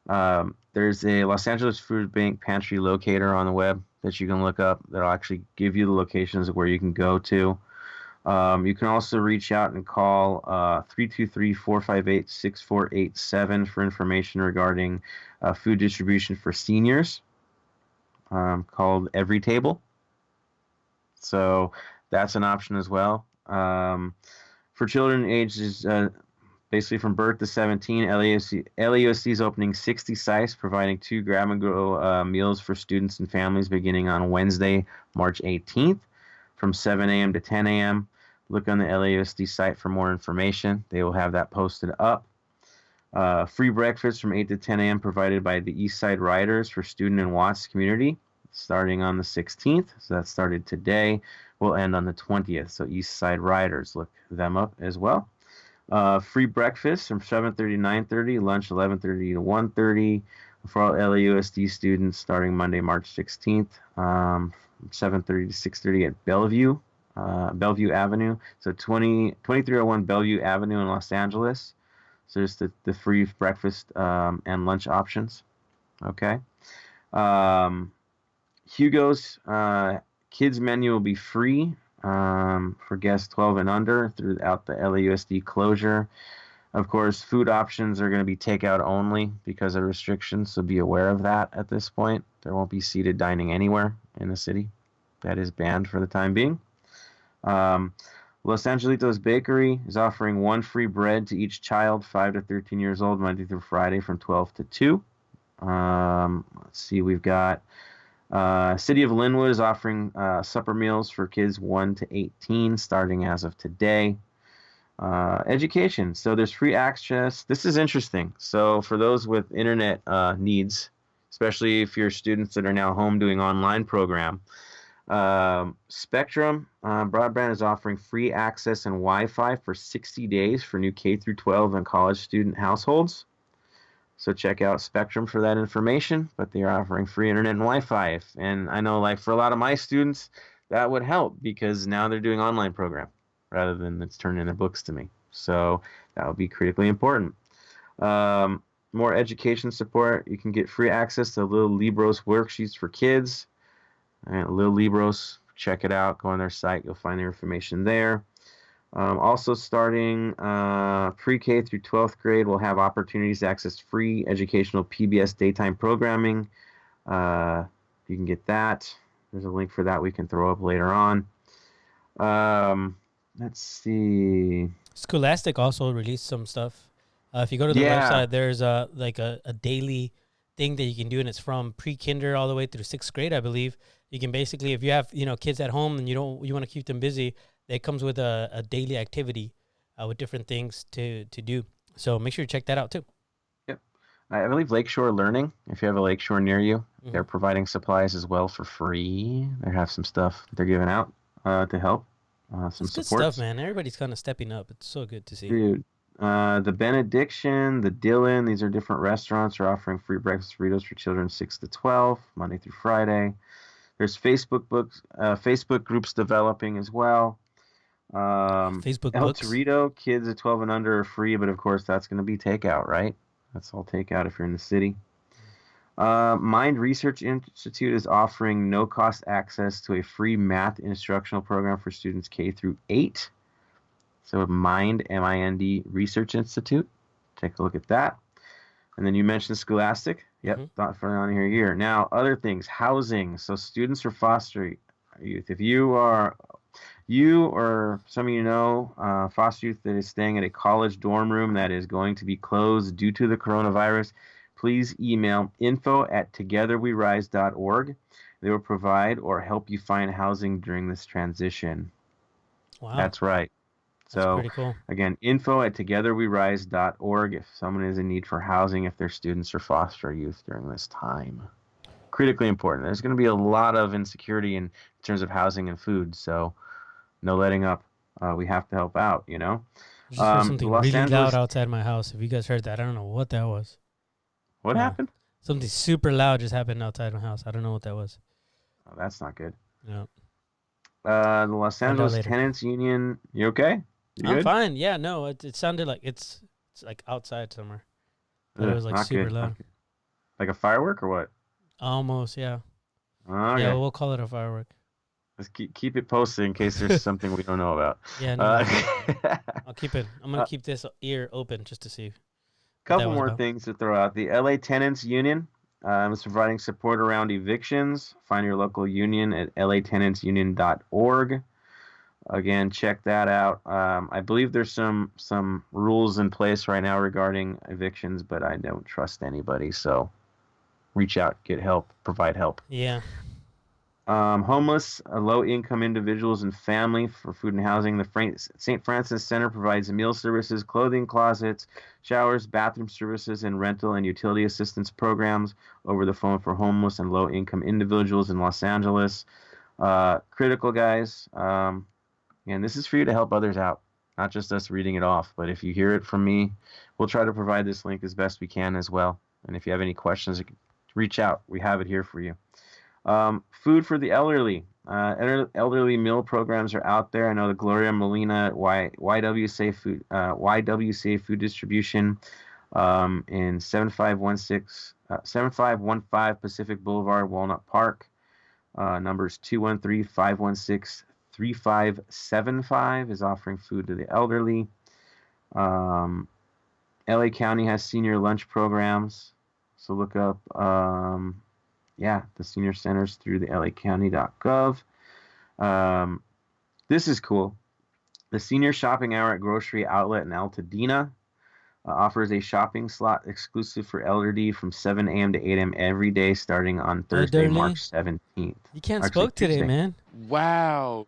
there's a Los Angeles Food Bank pantry locator on the web that you can look up that'll actually give you the locations of where you can go to. You can also reach out and call 323-458-6487 for information regarding food distribution for seniors, called Every Table. So that's an option as well. For children ages basically from birth to 17, LAUSD is opening 60 sites, providing 2 grab-and-go meals for students and families beginning on Wednesday, March 18th from 7 a.m. to 10 a.m. Look on the LAUSD site for more information. They will have that posted up. Free breakfast from 8 to 10 a.m. provided by the Eastside Riders for student and Watts community, starting on the 16th. So that started today. Will end on the 20th. So Eastside Riders, look them up as well. Free breakfast from 7:30 to 9:30, lunch 11:30 to 1:30 for all LAUSD students starting Monday, March 16th, 7:30 to 6:30 at Bellevue Avenue. So 2301 Bellevue Avenue in Los Angeles. So there's the free breakfast and lunch options. Okay. Hugo's kids menu will be free for guests 12 and under throughout the LAUSD closure. Of course, food options are going to be takeout only because of restrictions, so be aware of that at this point. There won't be seated dining anywhere in the city. That is banned for the time being. Los Angelitos Bakery is offering 1 free bread to each child 5 to 13 years old Monday through Friday from 12 to 2. Let's see, we've got City of Linwood is offering supper meals for kids 1 to 18 starting as of today. Education. So there's free access. This is interesting. So for those with internet needs, especially if you're students that are now home doing online program, Spectrum Broadband is offering free access and Wi-Fi for 60 days for new K through 12 and college student households. So check out Spectrum for that information, but they are offering free internet and Wi-Fi. And I know, like, for a lot of my students, that would help because now they're doing online program rather than it's turning their books to me. So that would be critically important. More education support. You can get free access to Little Libros worksheets for kids. Little Libros, check it out. Go on their site. You'll find their information there. Also starting pre-K through 12th grade, we'll have opportunities to access free educational PBS daytime programming. You can get that. There's a link for that we can throw up later on. Let's see. Scholastic also released some stuff. If you go to the website, there's a daily thing that you can do, and it's from pre-kinder all the way through 6th grade, I believe. You can basically, if you have kids at home and you want to keep them busy, it comes with a daily activity with different things to do. So make sure you check that out too. Yep. I believe Lakeshore Learning, if you have a Lakeshore near you, they're providing supplies as well for free. They have some stuff they're giving out to help. some It's good supports. stuff, man. Everybody's kind of stepping up. It's so good to see. Dude, the Benediction, the Dylan, these are different restaurants are offering free breakfast burritos for children 6 to 12, Monday through Friday. There's Facebook groups developing as well. Facebook El books. Torito, kids at 12 and under are free, but of course that's going to be takeout, right? That's all takeout if you're in the city. Mind Research Institute is offering no-cost access to a free math instructional program for students K through 8. So Mind, M-I-N-D, Research Institute. Take a look at that. And then you mentioned Scholastic. Yep, thought for on here. Now, other things, housing. So students for foster youth. If you or some of you know foster youth that is staying at a college dorm room that is going to be closed due to the coronavirus, please email info@togetherwerise.org. They will provide or help you find housing during this transition. Wow. That's right. That's So pretty cool. again, info@togetherwerise.org if someone is in need for housing, if they're students or foster youth during this time. Critically important. There's going to be a lot of insecurity in terms of housing and food, so no letting up. We have to help out, you know. I just heard something Los really Angeles- loud outside my house. If you guys heard that, I don't know what that was. What happened? Something super loud just happened outside my house. I don't know what that was. Oh, that's not good. No. The Los Find out Angeles later. Tenants Union. You okay? You I'm good? fine. Yeah, no, it sounded like it's like outside somewhere. But it was like Not super good, not loud. good. Like a firework or what? Almost, yeah. Okay. Yeah, we'll call it a firework. Let's keep it posted in case there's something we don't know about. Yeah, no, I'll keep it. I'm gonna keep this ear open just to see. Couple was more about. things to throw out. The LA Tenants Union is providing support around evictions. Find your local union at latenantsunion.org. Again, check that out. I believe there's some rules in place right now regarding evictions, but I don't trust anybody. So reach out, get help, provide help. Yeah. Homeless, low-income individuals and family for food and housing. The St. Francis Center provides meal services, clothing closets, showers, bathroom services, and rental and utility assistance programs over the phone for homeless and low-income individuals in Los Angeles. Critical, guys. And this is for you to help others out, not just us reading it off. But if you hear it from me, we'll try to provide this link as best we can as well. And if you have any questions, reach out. We have it here for you. Food for the elderly. Elderly meal programs are out there. I know the Gloria Molina YWCA Food Distribution in 7515 Pacific Boulevard, Walnut Park. Numbers 213-516-3575 is offering food to the elderly. LA County has senior lunch programs. So look up the senior centers through the lacounty.gov. This is cool. The senior shopping hour at Grocery Outlet in Altadena offers a shopping slot exclusive for elderly from 7 a.m. to 8 a.m. every day starting on Thursday, Elderly? March 17th. You can't Actually, spoke today, Tuesday. man. Wow.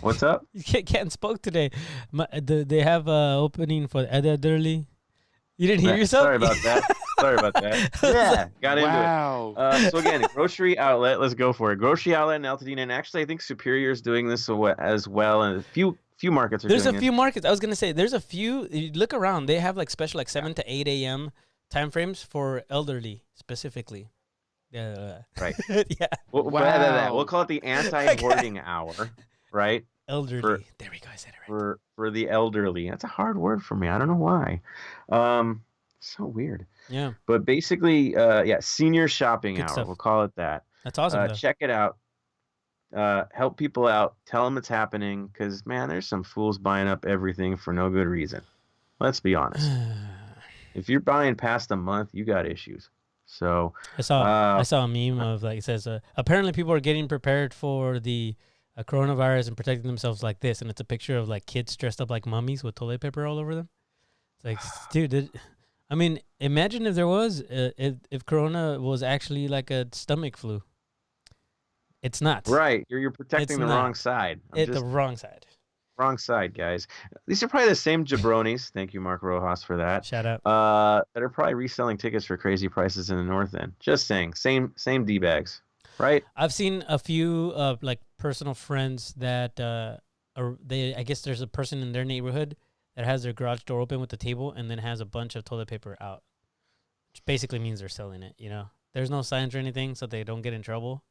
What's up? You can't spoke today. They have opening for elderly. You didn't hear yourself? Sorry about that. Yeah, got into it. Wow. So again, Grocery Outlet. Let's go for it. Grocery Outlet in Altadena, and actually, I think Superior is doing this as well, and a few markets are There's doing a few markets. I was gonna say there's a few. You look around. They have like special 7 to 8 a.m. time frames for elderly specifically. Right. Yeah. Wow. We'll call it the anti-hoarding hour, right? Elderly. There we go. I said it right. For the elderly. That's a hard word for me. I don't know why. So weird. Yeah. But basically, senior shopping Good hour. stuff. We'll call it that. That's awesome. though. Check it out. Help people out. Tell them it's happening. Because, man, there's some fools buying up everything for no good reason. Let's be honest. If you're buying past a month, you got issues. So I saw a meme of like it says apparently people are getting prepared for the coronavirus and protecting themselves like this, and it's a picture of like kids dressed up like mummies with toilet paper all over them. It's like, dude, I mean, imagine if there was if corona was actually like a stomach flu. It's not. right, you're protecting It's the not. wrong side. The wrong side. Wrong side, guys. These are probably the same jabronis. Thank you, Mark Rojas, for that. Shout out. That are probably reselling tickets for crazy prices in the North End. Just saying, same D-bags, right? I've seen a few like personal friends that I guess there's a person in their neighborhood that has their garage door open with the table and then has a bunch of toilet paper out, which basically means they're selling it. There's no signs or anything, so they don't get in trouble.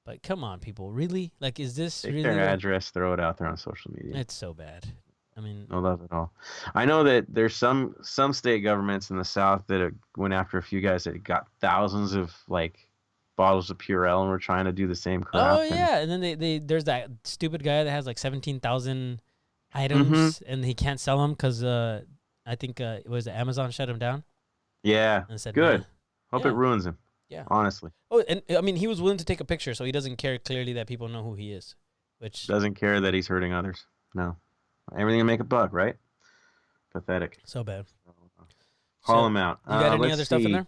But come on, people, really? Like, is this Take really? their address, throw it out there on social media. It's so bad. I mean, No love at all. I know that there's some state governments in the South that went after a few guys that got thousands of like bottles of Purell and were trying to do the same crap. oh yeah, and then there's that stupid guy that has like 17,000 items and he can't sell them because I think it was Amazon shut him down. Yeah, And said, good. "Nah." Hope Yeah. it ruins him. Yeah. Honestly, Oh, and I mean, he was willing to take a picture, so he doesn't care clearly that people know who he is, which doesn't care that he's hurting others. No, everything to make a buck, right? Pathetic. so bad. Call So, him out. You got any let's other stuff in see. there?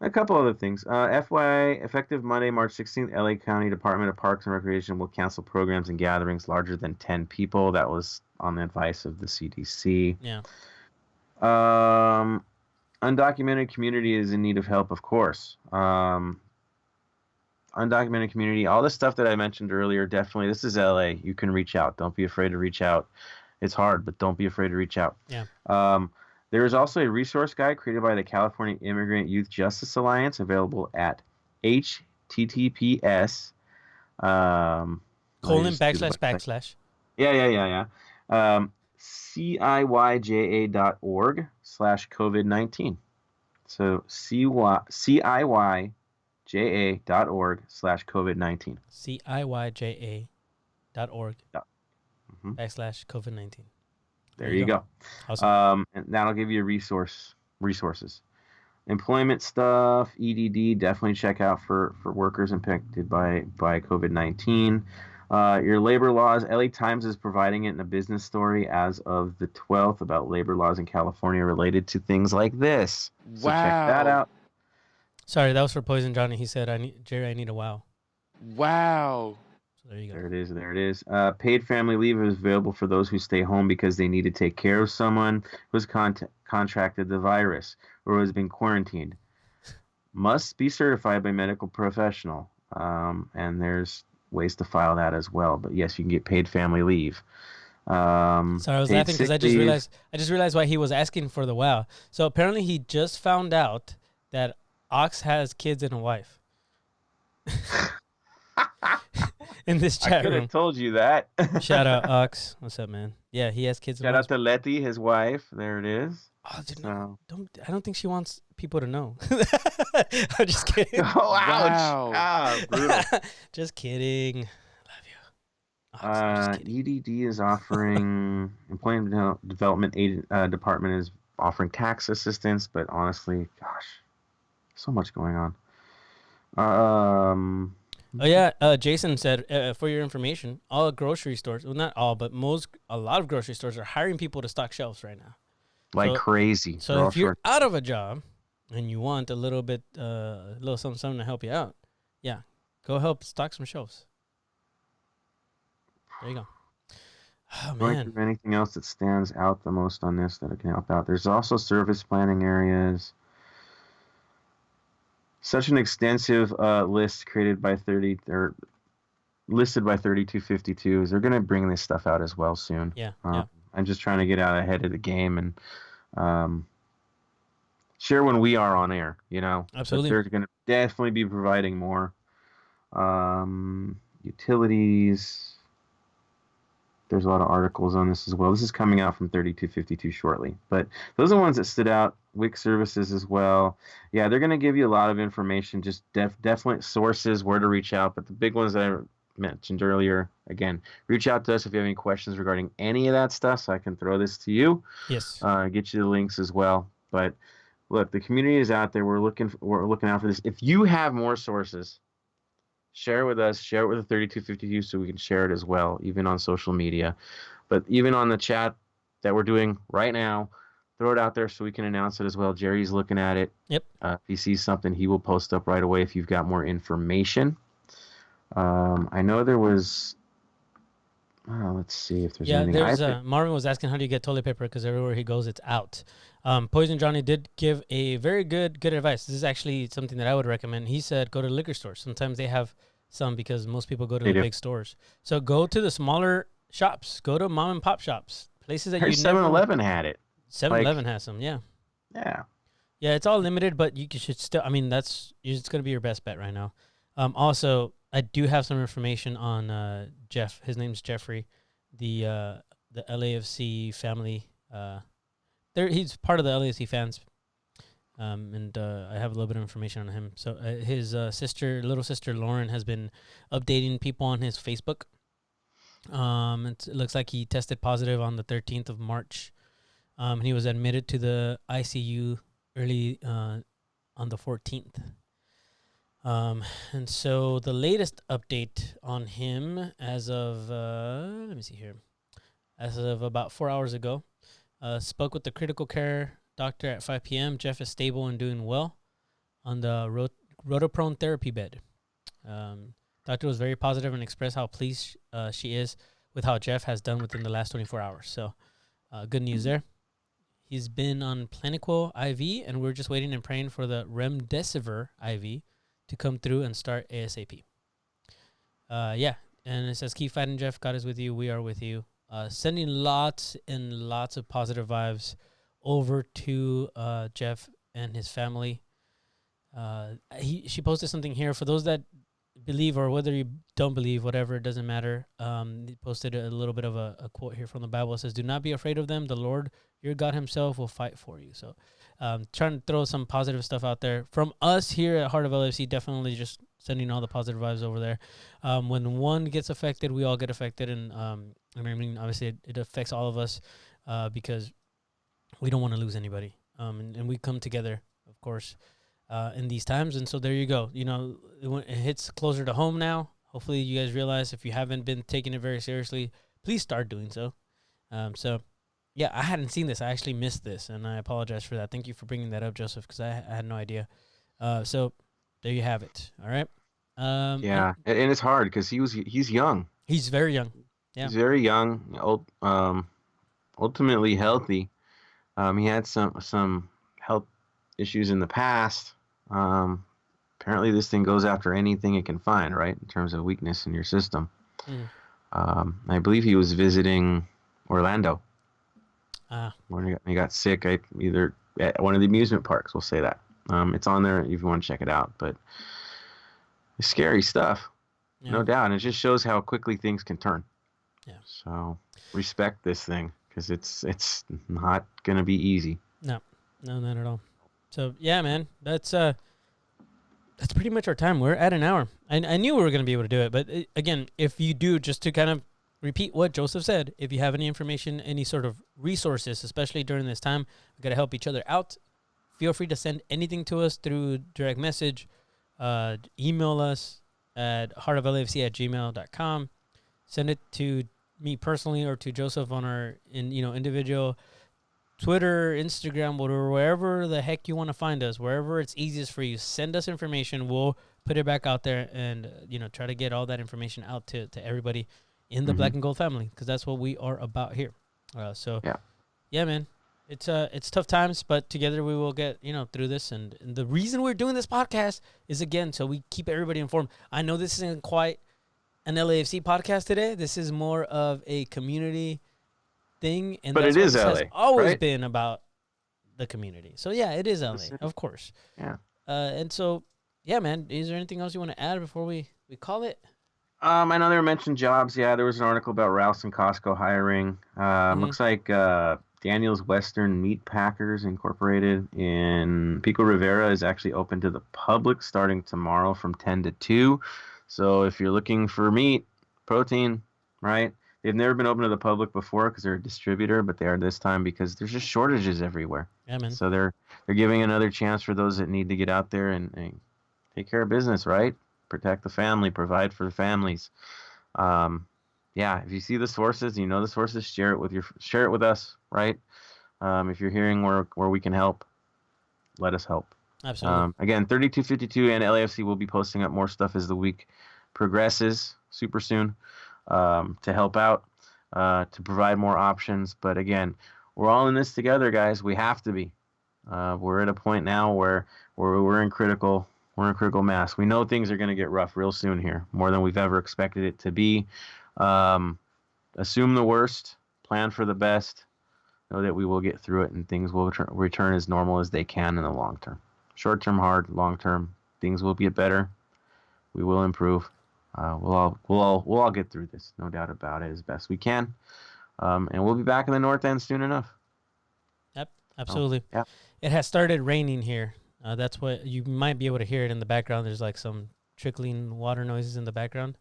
A couple other things. FYI, effective Monday, March 16th, LA County Department of Parks and Recreation will cancel programs and gatherings larger than 10 people. That was on the advice of the CDC. Yeah. Undocumented community is in need of help, of course. Undocumented community, all the stuff that I mentioned earlier, definitely. This is LA. You can reach out. Don't be afraid to reach out. It's hard, but don't be afraid to reach out. Yeah. There is also a resource guide created by the California Immigrant Youth Justice Alliance, available at https ://. Yeah. CIYJA.org/COVID-19. So CIYJA.org/COVID-19. CIYJA.org Mhm. /COVID-19. There you go. Awesome. And that'll give you resources. Employment stuff, EDD, definitely check out for workers impacted by COVID-19. Your labor laws, LA Times is providing it in a business story as of the 12th about labor laws in California related to things like this. So check that out. Sorry, that was for Poison Johnny. He said, Jerry, I need a wow. Wow. So there you go. There it is. Paid family leave is available for those who stay home because they need to take care of someone who's contracted the virus or has been quarantined. Must be certified by medical professional. And there's ways to file that as well. But yes, you can get paid family leave. Sorry, I was laughing because I just realized why he was asking for the wow. So apparently he just found out that Ox has kids and a wife. In this I chat could room. have told you that. Shout out Ox. What's up, man? Yeah, he has kids. Shout out to Letty, his wife. There it is. Oh, dude, So. I don't think she wants people to know. I'm just kidding. Oh, ouch. Wow. Ah, brutal. Just kidding. Love you. Ox, I'm just kidding. EDD is offering Employment Development Department is offering tax assistance, but honestly, gosh, so much going on. Oh yeah, Jason said, for your information, all grocery stores, well not all, but a lot of grocery stores are hiring people to stock shelves right now. Like crazy. So if you're out of a job and you want a little something to help you out, yeah, go help stock some shelves. There you go. Oh man. Is there anything else that stands out the most on this that it can help out? There's also service planning areas. Such an extensive list created by listed by 3252s. They're going to bring this stuff out as well soon. Yeah, I'm just trying to get out ahead of the game and share when we are on air, Absolutely. But they're going to definitely be providing more. Utilities. There's a lot of articles on this as well. This is coming out from 3252 shortly. But those are the ones that stood out. WIC services as well. Yeah, they're going to give you a lot of information, just definite sources, where to reach out. But the big ones that I mentioned earlier, again, reach out to us if you have any questions regarding any of that stuff, so I can throw this to you. Yes. Get you the links as well. But look, the community is out there. We're looking out for this. If you have more sources, share it with us. Share it with the 3252 so we can share it as well, even on social media. But even on the chat that we're doing right now, throw it out there so we can announce it as well. Jerry's looking at it. Yep. If he sees something, he will post up right away if you've got more information. I know there was... let's see if there's anything. Marvin was asking how do you get toilet paper because everywhere he goes, it's out. Poison Johnny did give a very good advice. This is actually something that I would recommend. He said go to the liquor store. Sometimes they have some because most people go to the big stores. So go to the smaller shops. Go to mom and pop shops. Places that Her you never. 7-Eleven had it. 7-Eleven has some. Yeah. Yeah. Yeah, it's all limited, but should still. I mean, it's going to be your best bet right now. Also, I do have some information on Jeff. His name's Jeffrey, the LAFC family. He's part of the LAFC fans, and I have a little bit of information on him. So his little sister Lauren, has been updating people on his Facebook. It looks like he tested positive on the 13th of March. He was admitted to the ICU early on the 14th. And so the latest update on him as of, let me see here, as of about 4 hours ago, spoke with the critical care doctor at 5 p.m. Jeff is stable and doing well on the rotoprone therapy bed. Doctor was very positive and expressed how pleased she is with how Jeff has done within the last 24 hours. So good news there. He's been on Planiquil IV, and we're just waiting and praying for the Remdesivir IV to come through and start ASAP. Yeah, and it says, keep fighting, Jeff. God is with you. We are with you. Sending lots and lots of positive vibes over to Jeff and his family. She posted something here. For those that believe, or whether you don't believe, whatever, it doesn't matter. He posted a little bit of a quote here from the Bible. It says, do not be afraid of them. The Lord, your God himself, will fight for you. So trying to throw some positive stuff out there. From us here at Heart of LAFC, definitely just sending all the positive vibes over there. When one gets affected, we all get affected. And I mean, obviously, it affects all of us because we don't want to lose anybody. And we come together, of course, in these times. And so there you go. You know, it hits closer to home now. Hopefully you guys realize, if you haven't been taking it very seriously, please start doing so. So, yeah, I hadn't seen this. I actually missed this, and I apologize for that. Thank you for bringing that up, Joseph, because I had no idea. So there you have it. All right. Yeah, and it's hard because he's young. He's very young. Yeah. He's very young. Ultimately healthy. He had some health issues in the past. Apparently this thing goes after anything it can find, right, in terms of weakness in your system. I believe he was visiting Orlando when he got sick, either at one of the amusement parks, we'll say that. It's on there if you want to check it out, but it's scary stuff, no doubt, and it just shows how quickly things can turn. Yeah. So respect this thing, because it's not going to be easy. No, not at all. So, yeah, man, that's pretty much our time. We're at an hour. I knew we were going to be able to do it, but again, if you do, just to kind of repeat what Joseph said, if you have any information, any sort of resources, especially during this time, we got to help each other out. Feel free to send anything to us through direct message, email us at heartoflafc@gmail.com. Send it to me personally or to Joseph on our individual Twitter, Instagram, whatever, wherever the heck you want to find us, wherever it's easiest for you. Send us information. We'll put it back out there and try to get all that information out to everybody in the Black and Gold family, because that's what we are about here. Yeah, man, it's tough times, but together we will get through this. And the reason we're doing this podcast is, again, so we keep everybody informed. I know this isn't quite an LAFC podcast today. This is more of a community thing, and but that's it what is this LA, has always right? been about, the community. So yeah, it is LA, of course. Yeah. And so, yeah, man, is there anything else you want to add before we call it? I know they mentioned jobs. Yeah, there was an article about Rouse and Costco hiring. Looks like Daniel's Western Meat Packers Incorporated in Pico Rivera is actually open to the public starting tomorrow from 10 to 2. So if you're looking for meat, protein, right? They've never been open to the public before because they're a distributor, but they are this time because there's just shortages everywhere. Yeah, man. So they're giving another chance for those that need to get out there and take care of business, right? Protect the family, provide for the families. Yeah, if you see the sources, the sources, share it with us, right? If you're hearing where we can help, let us help. Absolutely. Again, 3252 and LAFC will be posting up more stuff as the week progresses super soon, to help out, to provide more options. But again, we're all in this together, guys. We have to be. We're at a point now where we're in critical mass. We know things are going to get rough real soon here, more than we've ever expected it to be. assume the worst, plan for the best, know that we will get through it, and things will return as normal as they can in the long term. Short term hard, long term things will get better. We will improve. We'll all get through this, no doubt about it, as best we can. And we'll be back in the North End soon enough. Yep, absolutely. Oh, yeah. It has started raining here. That's what you might be able to hear it in the background. There's like some trickling water noises in the background.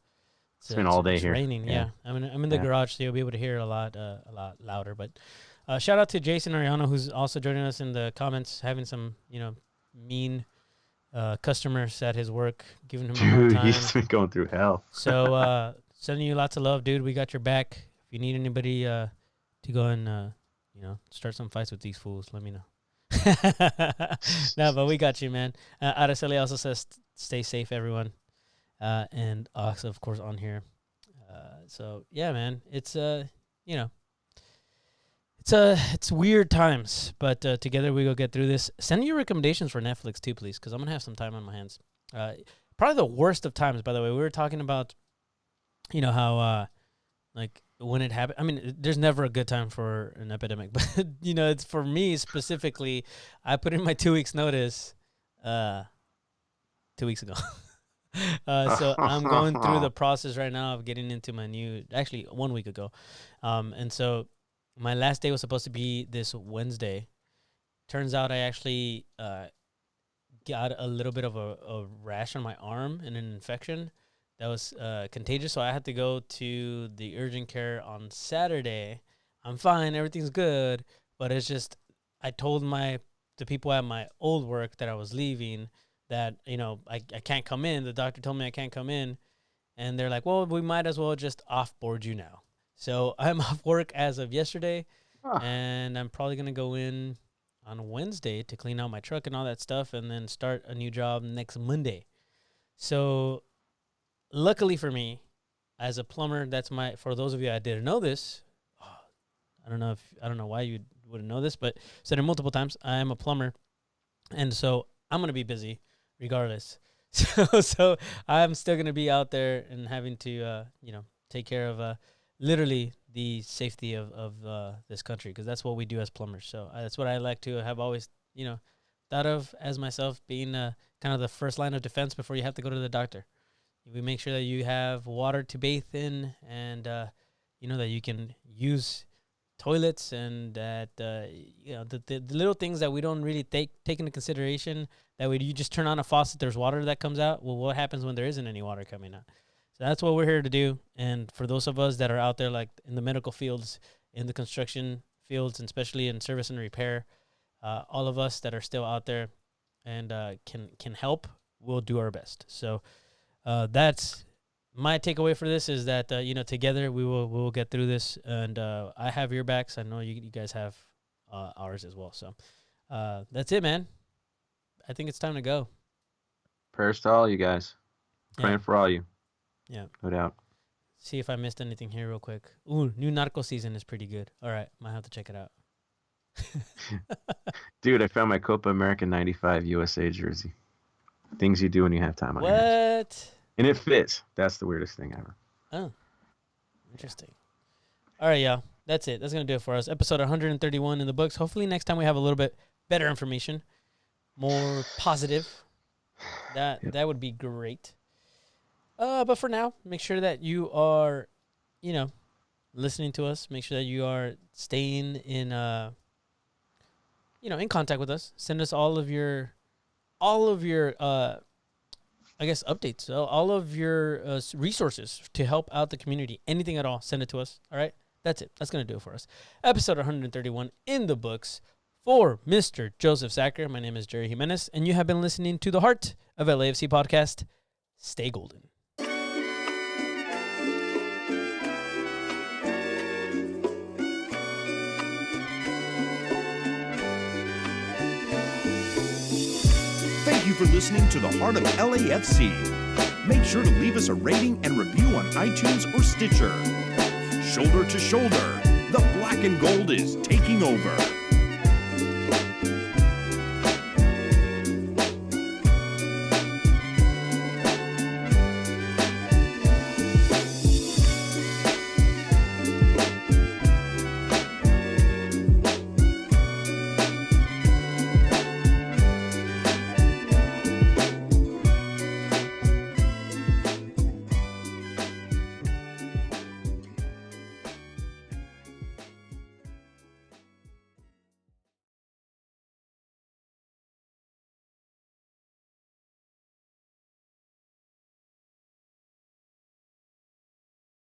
It's been all day here. Raining. Yeah. I'm in the garage, so you'll be able to hear it a lot louder. But shout out to Jason Ariano, who's also joining us in the comments, having some mean customers at his work, giving him a hard Dude, time. he's been going through hell. So sending you lots of love, dude. We got your back. If you need anybody to go and start some fights with these fools, let me know. No, but we got you, man. Araceli also says stay safe, everyone. And Ox, of course, on here. So yeah, man, it's it's weird times, but together we go get through this. Send your recommendations for Netflix too, please, because I'm gonna have some time on my hands. Probably the worst of times, by the way. We were talking about, how like when it happened. I mean, there's never a good time for an epidemic, but it's for me specifically. I put in my 2 weeks notice 2 weeks ago. So I'm going through the process right now of getting into my actually 1 week ago. And so my last day was supposed to be this Wednesday. Turns out I actually got a little bit of a rash on my arm and an infection that was contagious. So I had to go to the urgent care on Saturday. I'm fine. Everything's good. But it's just, I told the people at my old work that I was leaving that, I can't come in. The doctor told me I can't come in. And they're like, well, we might as well just off-board you now. So I'm off work as of yesterday. And I'm probably going to go in on Wednesday to clean out my truck and all that stuff and then start a new job next Monday. So luckily for me, as a plumber, for those of you that didn't know this, I don't know why you wouldn't know this, but said it multiple times, I am a plumber. And so I'm going to be busy regardless. So I'm still going to be out there and having to, take care of literally the safety of this country, because that's what we do as plumbers. So that's what I like to have always, thought of as myself being kind of the first line of defense before you have to go to the doctor. We make sure that you have water to bathe in, and that you can use toilets, and that the little things that we don't really take into consideration. That way, you just turn on a faucet, there's water that comes out. Well, what happens when there isn't any water coming out? So that's what we're here to do. And for those of us that are out there, like in the medical fields, in the construction fields, and especially in service and repair, all of us that are still out there and can help, we'll do our best. So that's my takeaway for this, is that together we will get through this, and I have your backs. I know you guys have ours as well. So that's it, man. I think it's time to go. Prayers to all you guys. Praying for all you. Yeah. No doubt. See if I missed anything here real quick. Ooh, new Narco season is pretty good. All right, might have to check it out. Dude, I found my Copa America 95 USA jersey. Things you do when you have time on your hands. What? And it fits. That's the weirdest thing ever. Oh, interesting. All right, y'all. That's it. That's going to do it for us. Episode 131 in the books. Hopefully next time we have a little bit better information, more positive. That would be great. But for now, make sure that you are, listening to us. Make sure that you are staying in, in contact with us. Send us all of your, updates. So all of your resources to help out the community. Anything at all, send it to us. All right? That's it. That's going to do it for us. Episode 131 in the books. For Mr. Joseph Sacker, my name is Jerry Jimenez, and you have been listening to the Heart of LAFC podcast. Stay golden. Thank you for listening to the Heart of LAFC. Make sure to leave us a rating and review on iTunes or Stitcher. Shoulder to shoulder, the black and gold is taking over.